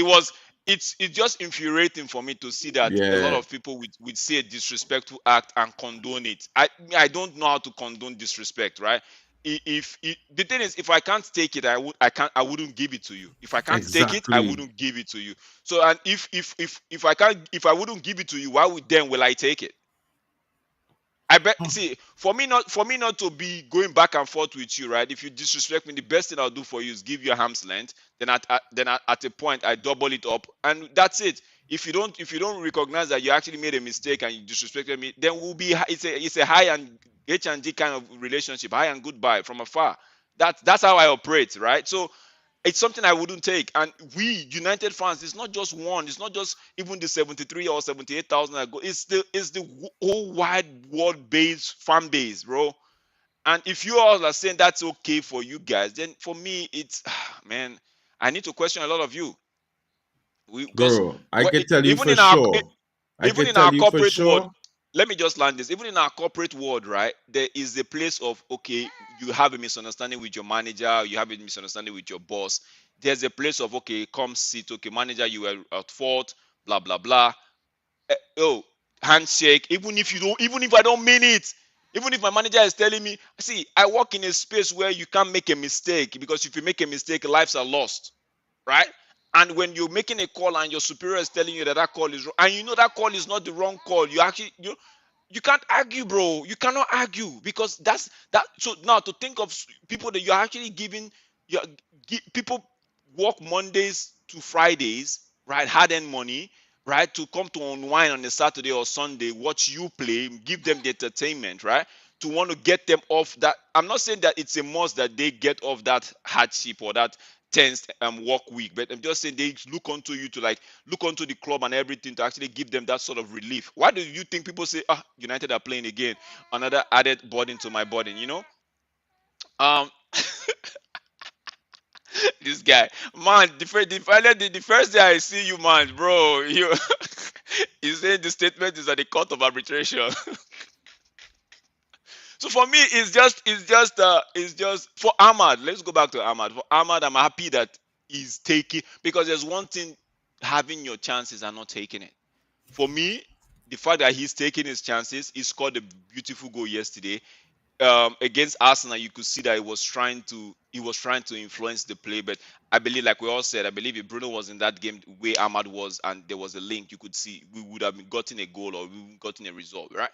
it's just infuriating for me to see that a lot Yeah, of people would say a disrespectful act and condone it. I don't know how to condone disrespect, right? If the thing is, if I can't take it, I wouldn't give it to you. If I can't take it, I exactly. wouldn't give it to you. So, and if I can't, if I wouldn't give it to you, why would then will I take it? I bet. See, for me not to be going back and forth with you, right? If you disrespect me, the best thing I'll do for you is give you a arm's length. Then at a point I double it up, and that's it. If you don't recognize that you actually made a mistake and you disrespected me, then it's a high and H and G kind of relationship, high and goodbye from afar. That's how I operate, right? So it's something I wouldn't take. And we United fans, it's not just one, it's not just even the 73 or 78,000 that go. It's the whole wide world based fan base, bro. And if you all are saying that's okay for you guys, then for me, it's man, I need to question a lot of you. Because Bro, I can tell you even for in our sure. I even can in our tell you for corporate world, sure. let me just land this. Even in our corporate world, right, there is a place of, okay, you have a misunderstanding with your manager, you have a misunderstanding with your boss. There's a place of, okay, come sit, okay, manager, you were at fault, blah blah blah. Oh, handshake. Even if I don't mean it, even if my manager is telling me, see, I work in a space where you can't make a mistake, because if you make a mistake, lives are lost, right? And when you're making a call and your superior is telling you that that call is wrong, and you know that call is not the wrong call, you can't argue, bro. You cannot argue, because that's that. So now to think of people that you're actually giving, you people work Mondays to Fridays, right? Hard earned money, right? To come to unwind on a Saturday or Sunday, watch you play, give them the entertainment, right? To want to get them off that. I'm not saying that it's a must that they get off that hardship or that tense work week, but I'm just saying they look onto you to, like, look onto the club and everything to actually give them that sort of relief. Why do you think people say, ah, United are playing again? Another added burden to my burden, you know? Um, this guy, man, the first day I see you, man, bro, you saying the statement is at the court of arbitration. So for me, it's just for Ahmad. Let's go back to Ahmad. For Ahmad, I'm happy that he's taking, because there's one thing, having your chances and not taking it. For me, the fact that he's taking his chances, he scored a beautiful goal yesterday against Arsenal. You could see that he was trying to influence the play, but I believe, like we all said, I believe if Bruno was in that game the way Ahmad was, and there was a link, you could see we would have gotten a goal, or we would have gotten a result, right?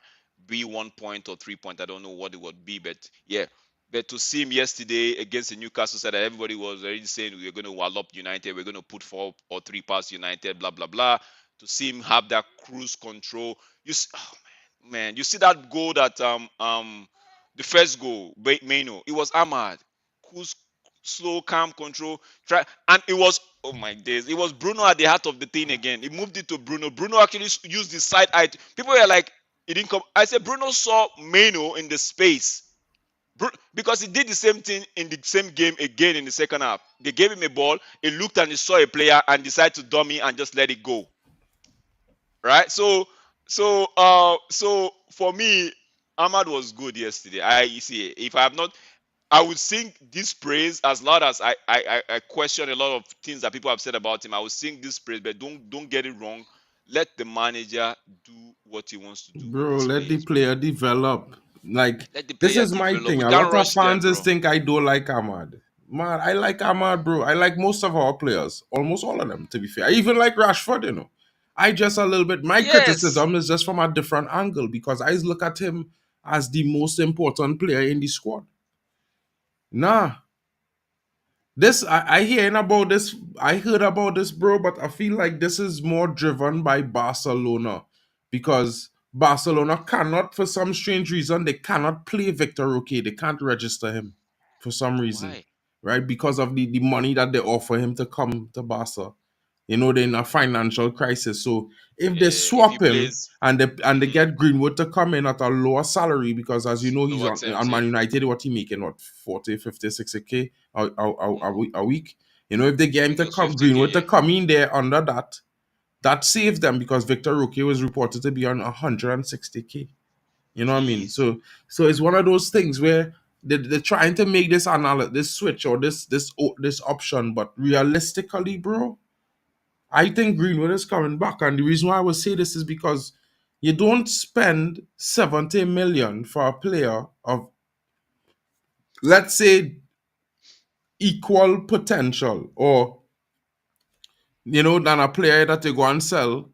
Be 1 point or 3 point, I don't know what it would be, but yeah. But to see him yesterday against the Newcastle side, that everybody was already saying we're going to wallop United, we're going to put 4 or 3 past United, blah blah blah. To see him have that cruise control, oh man, you see that goal that the first goal, Meno, it was Ahmad. Who's slow, calm control. Try, and it was, oh my days, it was Bruno at the heart of the thing again. He moved it to Bruno. Bruno actually used the side eye. People were like, it didn't come. I said Bruno saw Meno in the space. Because he did the same thing in the same game again in the second half. They gave him a ball, he looked and he saw a player and decided to dummy and just let it go. Right? So for me, Ahmad was good yesterday. I see. If I have not, I would sing this praise as loud as I question a lot of things that people have said about him. I would sing this praise, but don't get it wrong. Let the manager do what he wants to do with Bro, his let the players, bro. player develop. Like, Let the this player is my develop. thing. We A can't lot of rush them, fans just bro. think I don't like Ahmad. Man, I like Ahmad, bro. I like most of our players. Almost all of them, to be fair. I even like Rashford, you know. I just a little bit, my Yes. criticism is just from a different angle, because I look at him as the most important player in the squad. Nah, I hearing about this. I heard about this, bro, but I feel like this is more driven by Barcelona, because Barcelona cannot, for some strange reason, they cannot play Victor Roque. They can't register him for some reason, Why? right? Because of the money that they offer him to come to Barca. You know, they're in a financial crisis. So if they If he swap him plays, and they mhm, get Greenwood to come in at a lower salary, because as you know, he's lower on terms, Man yeah. United, what he making, what, 40, 50, 60K Mm. a week. You know, if they I get him think it to was come, 50K, Greenwood to yeah. come in there under that, that saves them, because Victor Roque was reported to be on 160K. You know what I mean? Jeez. So it's one of those things where they're trying to make this switch, or this option, but realistically, bro, I think Greenwood is coming back. And the reason why I would say this is because you don't spend 70 million for a player of, let's say, equal potential, or, than a player that you go and sell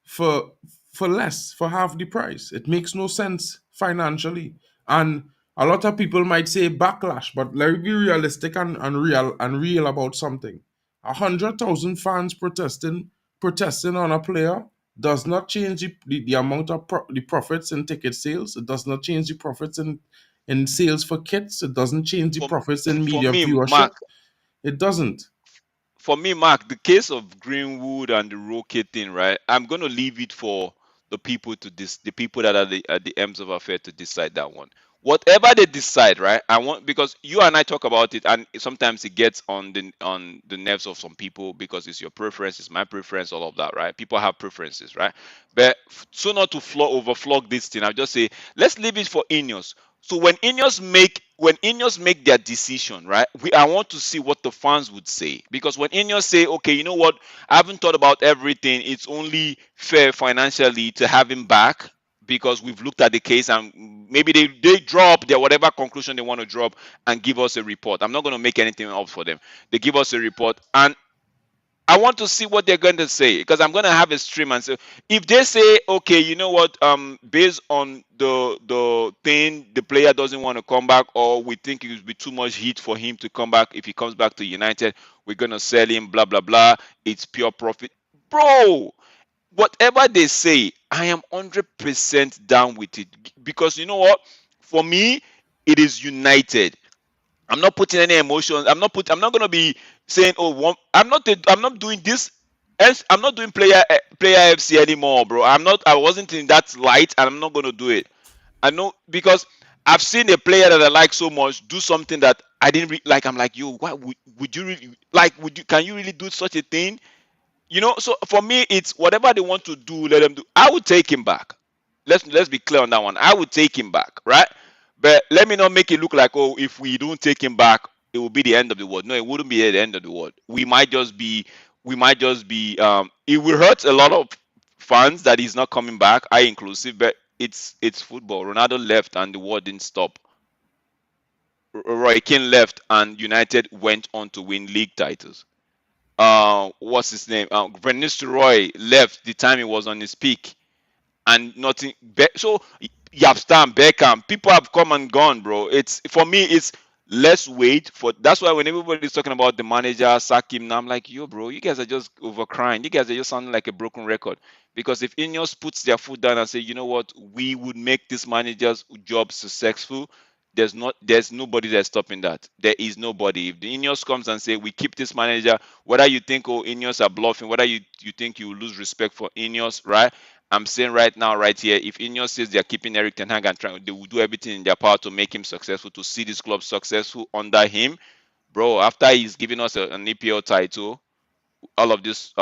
for for half the price. It makes no sense financially. And a lot of people might say backlash, but let's be realistic and real about something. 100,000 fans protesting on a player does not change the amount of the profits in ticket sales. It does not change the profits in sales for kits. It doesn't change the For profits in for media me, viewership. Mark, It doesn't. the case of Greenwood and the Rocket thing, right? I'm gonna leave it for the people that are at the ends of affair to decide that one. Whatever they decide, right? I want because you and I talk about it, and sometimes it gets on the nerves of some people because it's your preference, it's my preference, all of that, right? People have preferences, right? But so not to overflog this thing, I'll just say let's leave it for Ineos. So when Ineos make their decision, right? I want to see what the fans would say because when Ineos say, okay, you know what, I haven't thought about everything. It's only fair financially to have him back because we've looked at the case and maybe they drop their whatever conclusion they want to drop and give us a report. I'm not going to make anything up for them. They give us a report and I want to see what they're going to say because I'm going to have a stream and say if they say okay, you know what, based on the thing, the player doesn't want to come back, or we think it would be too much heat for him to come back. If he comes back to United, we're going to sell him. Blah blah blah. It's pure profit, bro. Whatever they say, I am 100% down with it because you know what? For me, it is United. I'm not putting any emotions. I'm not gonna be saying, "Oh, I'm not doing this. I'm not doing player FC anymore, bro. I'm not. I wasn't in that light, and I'm not gonna do it. I know because I've seen a player that I like so much do something that I didn't like. I'm like, yo, why would you really like? Would you can you really do such a thing? You know, so for me, it's whatever they want to do, let them do. I would take him back. Let's be clear on that one. I would take him back, right? But let me not make it look like, oh, if we don't take him back, it will be the end of the world. No, it wouldn't be the end of the world. We might just be it will hurt a lot of fans that he's not coming back, I inclusive, but it's football. Ronaldo left and the world didn't stop. Roy Keane left and United went on to win league titles. What's his name? Van Nistelrooy left the time he was on his peak, and nothing. So Yapstam, Beckham, people have come and gone, bro. It's for me, it's let's wait for. That's why when everybody's talking about the manager, sack him, now I'm like, yo, bro, you guys are just overcrying. You guys are just sounding like a broken record. Because if Ineos puts their foot down and say, you know what, we would make this manager's job successful, there's nobody that's stopping that. There is nobody. If the Ineos comes and say we keep this manager, whether you think oh Ineos are bluffing, whether you think you will lose respect for Ineos, right? I'm saying right now, right here, if Ineos says they're keeping Eric Ten Hag and trying, they will do everything in their power to make him successful, to see this club successful under him, bro. After he's giving us an EPL title, all of this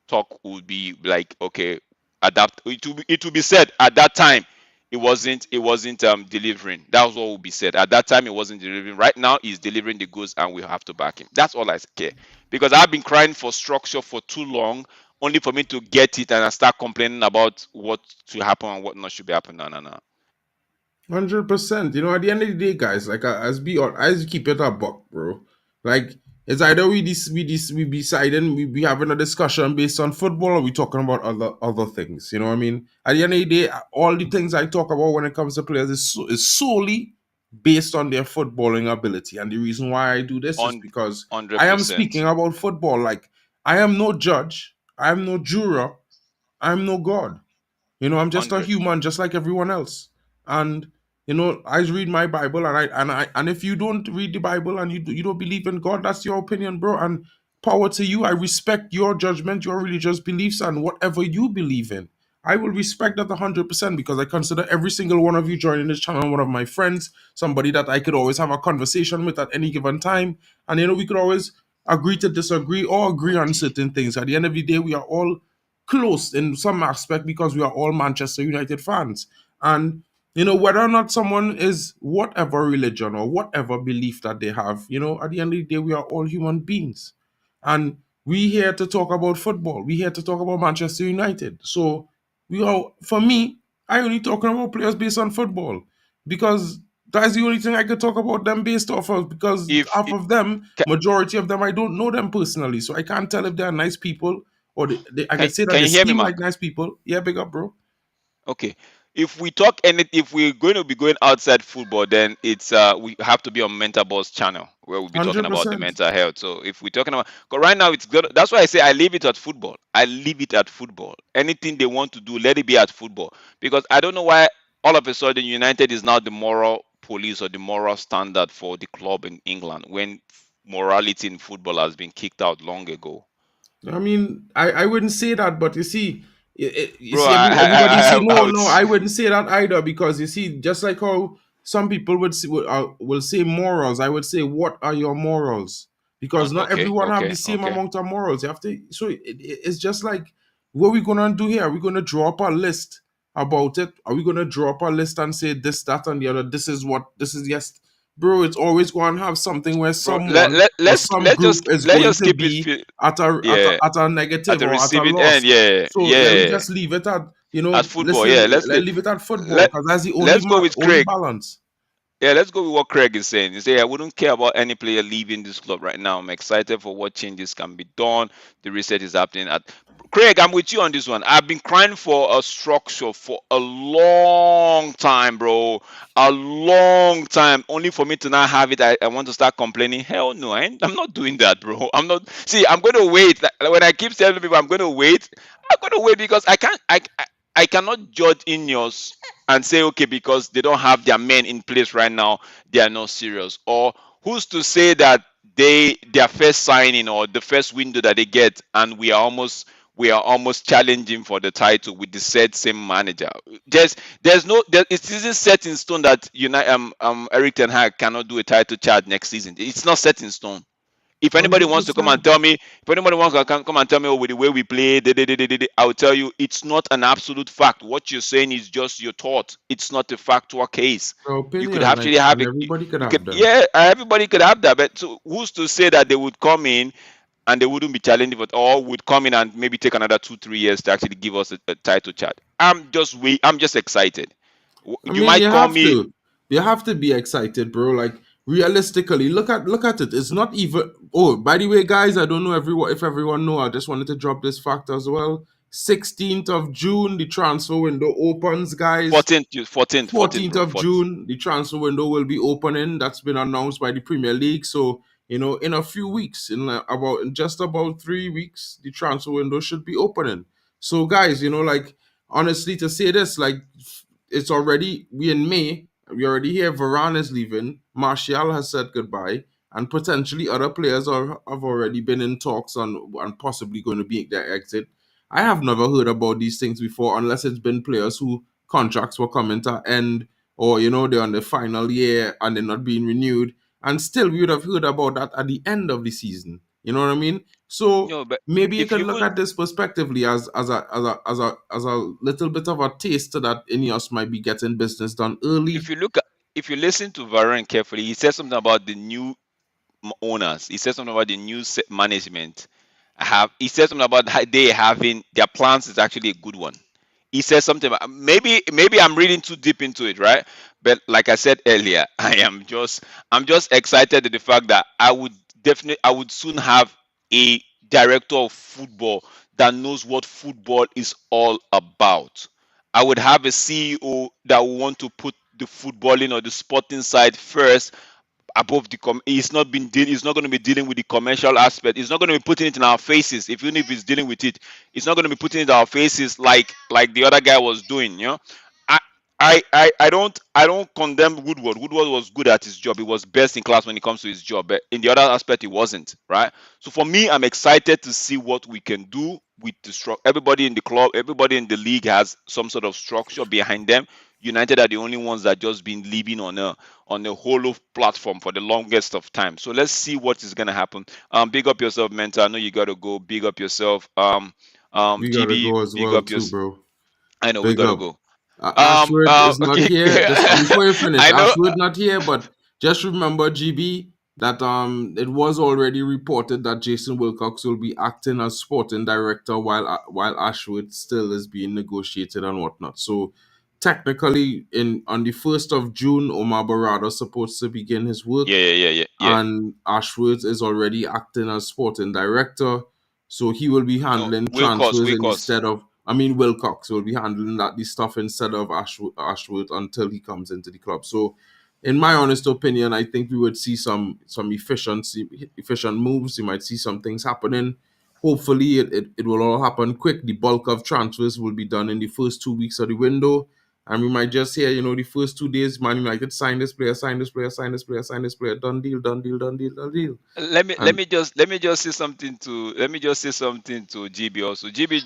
talk would be like okay, adapt. It will be said at that time it wasn't delivering. That was what will be said at that time. It wasn't delivering. Right now he's delivering the goods and we have to back him. That's all I care because I've been crying for structure for too long only for me to get it and I start complaining about what to happen and what not should be happening. No, no, no. 100%. You know, at the end of the day, guys, like as keep it a buck, bro. Like it's either we deciding we having a discussion based on football, or we talking about other things. You know what I mean? At the end of the day, all the things I talk about when it comes to players is solely based on their footballing ability. And the reason why I do this is On because hundred I am speaking percent. about football. Like I am no judge, I am no juror, I am no god. You know, I'm just a 100. human, just like everyone else. And you know, I read my Bible, and if you don't read the Bible and you don't believe in God, that's your opinion, bro. And power to you. I respect your judgment, your religious beliefs, and whatever you believe in. I will respect that 100% because I consider every single one of you joining this channel one of my friends, somebody that I could always have a conversation with at any given time. And you know, we could always agree to disagree or agree on Agree. certain things. At the end of the day, we are all close in some aspect because we are all Manchester United fans. And you know, whether or not someone is whatever religion or whatever belief that they have, you know, at the end of the day, we are all human beings. And we here to talk about football. We here to talk about Manchester United. So we are, for me, I only talking about players based on football because that's the only thing I could talk about them based off of because If half of them, majority of them, I don't know them personally. So I can't tell if they're nice people or I can could say that can they you hear me, seem like Mark? nice people. Yeah, big up, bro. Okay. if we talk any, if we're going to be going outside football, then it's we have to be on Mental Boss channel where we'll be talking about the 100%. mental health. So if we're talking about, because right now it's good, that's why I say I leave it at football. I leave it at football. Anything they want to do, let it be at football. Because I don't know why all of a sudden United is now the moral police or the moral standard for the club in England when morality in football has been kicked out long ago. I mean, I wouldn't say that, but you see, you Bro, see, everybody say I no, would. no. I wouldn't say that either because you see, just like how some people will say morals, I would say, what are your morals? Because not Okay, everyone have the okay, same okay. amount of morals. You have to. So it's just like what we gonna do here. Are we gonna draw up a list about it? Are we gonna draw up a list and say this, that, and the other? This is what. This is yes, bro. It's always going to have something where Bro, let, someone let or let's some let's group just is let's going just to keep it be yeah, at a at negative the or at a receiving end. loss. Yeah, So let me yeah. just leave it at At football, listen, yeah. leave it at football Let because that's the let's go with only Craig. balance. Yeah, let's go with what Craig is saying. He say I wouldn't care about any player leaving this club right now. I'm excited for what changes can be done. The reset is happening at Craig. I'm with you on this one. I've been crying for a structure for a long time, bro. A long time. Only for me to not have it, I want to start complaining. Hell no, I'm not doing that, bro. I'm not. See, I'm going to wait. Like, when I keep telling people I'm going to wait, I'm going to wait because I can't. I cannot judge Ineos and say, okay, because they don't have their men in place right now, they are not serious. Or who's to say that their first signing or the first window that they get, and we are almost challenging for the title with the said same manager. There's no it isn't set in stone that Eric Ten Hag cannot do a title charge next season. It's not set in stone. If anybody wants to come and 100%. tell me, if anybody wants to come and tell me, oh, with the way we play, I will tell you it's not an absolute fact. What you're saying is just your thought. It's not a factual case. Your You could opinion, like, actually have and it. everybody could You could, have them. yeah, everybody could have that. But so who's to say that they would come in and they wouldn't be challenging, but or would come in and maybe take another 2 3 years to actually give us a title chat? I'm just excited. I You mean, might call me. you have to be excited, bro. Like realistically, look at it. It's not even. Oh, by the way, guys, I don't know everyone if everyone know. I just wanted to drop this fact as well. 16th of June, the transfer window opens, guys. 14th, 14th bro. of 14th. June, the transfer window will be opening. That's been announced by the Premier League. So, in a few weeks, in just about 3 weeks, the transfer window should be opening. So, guys, like honestly, to say this, like it's already we in May. We already hear Varane is leaving. Martial has said goodbye, and potentially other players have already been in talks and possibly going to be their exit. I have never heard about these things before, unless it's been players who contracts were coming to end, or they're on the final year and they're not being renewed, and still we would have heard about that at the end of the season. You know what I mean? So But maybe you if can you look even at this prospectively as a little bit of a taste that Ineos might be getting business done if early. you look at if you listen to Varane carefully, he said something about the new owners. He said something about the new management. He said something about how they having their plans is actually a good one. He said something about, maybe I'm reading too deep into it, right? But like I said earlier, I'm just excited at the fact that I would soon have a director of football that knows what football is all about. I would have a CEO that will want to put the footballing or the sporting side first above he's not going to be dealing with the commercial aspect. He's not going to be putting it in our faces. Even if he's dealing with it, he's not going to be putting it in our faces like the other guy was doing. I I don't condemn Woodward. Woodward was good at his job. He was best in class when it comes to his job. But in the other aspect, he wasn't, right? So for me, I'm excited to see what we can do with the structure. Everybody in the club, everybody in the league has some sort of structure behind them. United are the only ones that just been living on a hollow platform for the longest of time. So let's see what is gonna happen. Big up yourself, Mentor. I know you gotta go. Big up yourself. We gotta GB. go as Big well up your. too, bro. I know we Big gotta up. go. Ashworth is not Okay. here. Just before you finish, I know. Ashworth not here, but just remember, GB, that it was already reported that Jason Wilcox will be acting as sporting director while Ashworth still is being negotiated and whatnot. So technically, in on the 1st of June, Omar Barada supposed to begin his work, Yeah, yeah, yeah, yeah, yeah. and Ashworth is already acting as sporting director. So he will be No, handling Wilcox, transfers Wilcox. instead of I mean, Wilcox will be handling that the stuff instead of Ashworth until he comes into the club. So, in my honest opinion, I think we would see some efficient moves. You might see some things happening. Hopefully, it will all happen quick. The bulk of transfers will be done in the first 2 weeks of the window. And we might just hear, the first 2 days, Man United sign this player, sign this player, sign this player, sign this player, done deal, done deal, done deal, done deal. And Let me just say something to GB also. GB,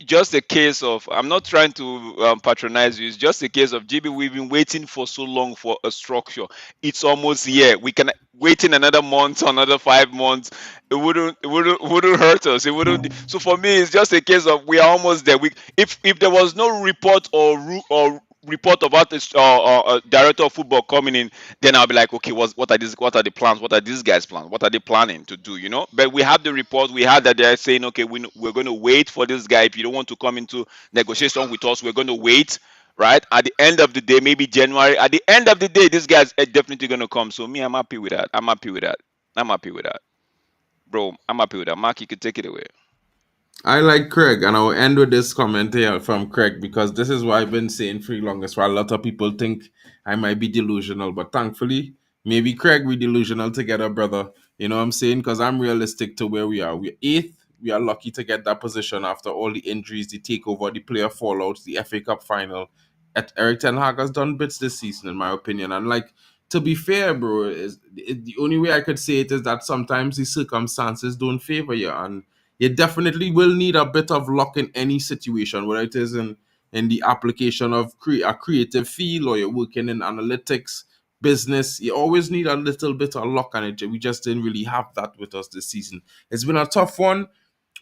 just a case of, I'm not trying to patronize you. It's just a case of GB. We've been waiting for so long for a structure. It's almost here. We can wait in another month, another 5 months. It wouldn't hurt us. It wouldn't. So for me, it's just a case of we are almost there. If there was no report or report about this director of football coming in, then I'll be like, okay, what are the plans? What are these guys' plans? What are they planning to do? But we have the report. We had that they're saying, okay, we're going to wait for this guy. If you don't want to come into negotiation with us, we're going to wait. Right at the end of the day, maybe January. At the end of the day, this guy's definitely going to come. So me, I'm happy with that. I'm happy with that. I'm happy with that, bro. I'm happy with that. Mark, you can take it away. I like Craig, and I'll end with this comment here from Craig because this is what I've been saying for the longest while. A lot of people think I might be delusional, but thankfully, maybe Craig, we delusional together, brother. You know what I'm saying? Because I'm realistic to where we are. We're eighth. We are lucky to get that position after all the injuries, the takeover, the player fallouts, the FA Cup final. Eric Ten Hag has done bits this season, in my opinion. And like, to be fair, bro, the only way I could say it is that sometimes the circumstances don't favor you, and you definitely will need a bit of luck in any situation, whether it is in the application of a creative field or you're working in analytics, business. You always need a little bit of luck on it. We just didn't really have that with us this season. It's been a tough one,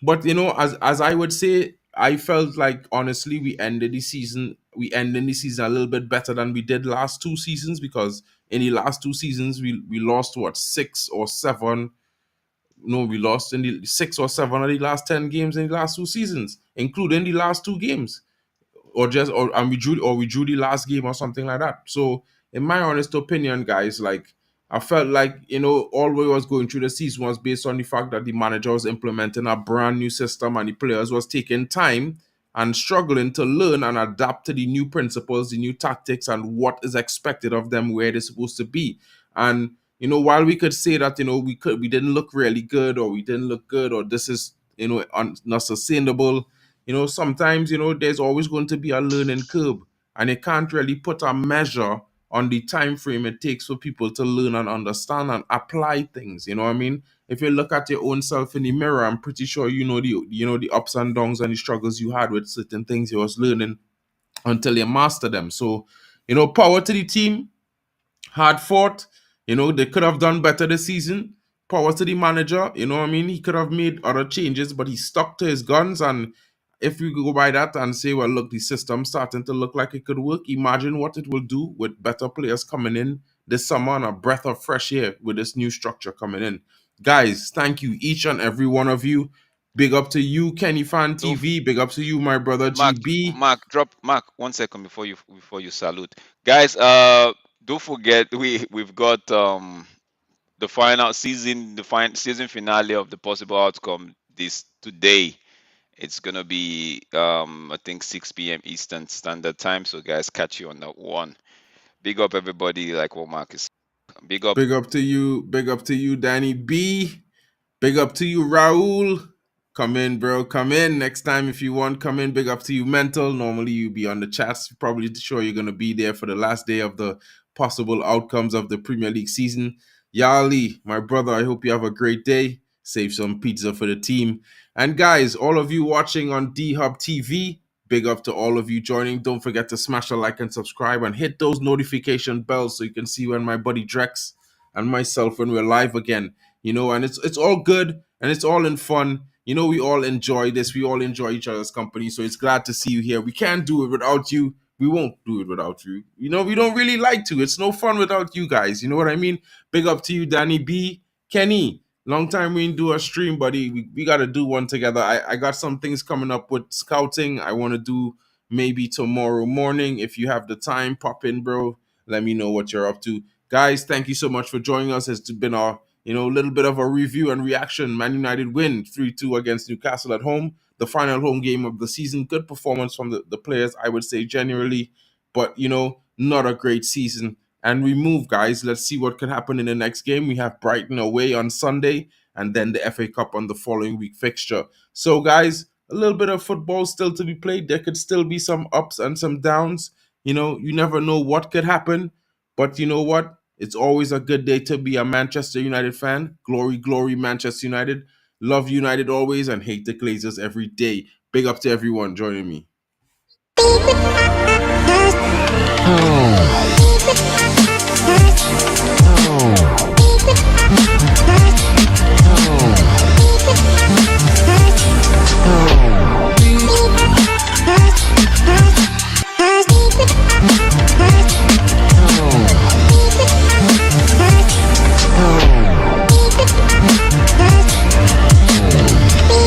but as I would say, I felt like honestly we ended the season a little bit better than we did last 2 seasons because in the last 2 seasons we lost what 6 or 7. No, we lost in the 6 or 7 of the last 10 games in the last 2 seasons, including the last 2 games, or we drew the last game or something like that. So, in my honest opinion, guys, like I felt like all we was going through the season was based on the fact that the manager was implementing a brand new system and the players was taking time and struggling to learn and adapt to the new principles, the new tactics, and what is expected of them where they're supposed to be. And while we could say that we didn't look really good or we didn't look good or this is not sustainable, sometimes there's always going to be a learning curve, and you can't really put a measure on the time frame it takes for people to learn and understand and apply things. You know what I mean? If you look at your own self in the mirror, I'm pretty sure the ups and downs and the struggles you had with certain things you was learning until you master them. So, power to the team, hard fought. They could have done better this season. Power to the manager. You know what I mean? He could have made other changes, but he stuck to his guns. And if we go by that and say, well, look, the system's starting to look like it could work, imagine what it will do with better players coming in this summer and a breath of fresh air with this new structure coming in. Guys, thank you, each and every one of you. Big up to you, Kenny Fan Don't TV. Big up to you, my brother Mark, GB. Mark, 1 second before you salute, guys. Don't forget we've got the final season finale of the possible outcome this today. It's gonna be I think 6 p.m. Eastern Standard Time. So guys, catch you on that one. Big up everybody, like what Mark is. Big up. Big up to you. Big up to you, Danny B. Big up to you, Raul. Come in, bro. Come in. Next time, if you want, come in. Big up to you, Mental. Normally, you be on the chats. Probably sure you're going to be there for the last day of the possible outcomes of the Premier League season. Yali, my brother, I hope you have a great day. Save some pizza for the team. And guys, all of you watching on D Hub TV, big up to all of you joining. Don't forget to smash a like and subscribe and hit those notification bells so you can see when my buddy Drex and myself when we're live again. And it's all good and it's all in fun. We all enjoy this. We all enjoy each other's company. So it's glad to see you here. We can't do it without you. We won't do it without you. We don't really like to. It's no fun without you guys. You know what I mean? Big up to you, Danny B. Kenny, long time we didn't do a stream, buddy. We got to do one together. I got some things coming up with scouting. I want to do maybe tomorrow morning. If you have the time, pop in, bro. Let me know what you're up to. Guys, thank you so much for joining us. It's been our A little bit of a review and reaction. Man United win 3-2 against Newcastle at home. The final home game of the season. Good performance from the players, I would say, generally. But, not a great season. And we move, guys. Let's see what could happen in the next game. We have Brighton away on Sunday and then the FA Cup on the following week fixture. So, guys, a little bit of football still to be played. There could still be some ups and some downs. You never know what could happen. But you know what? It's always a good day to be a Manchester United fan. Glory, glory, Manchester United. Love United always and hate the Glazers every day. Big up to everyone joining me.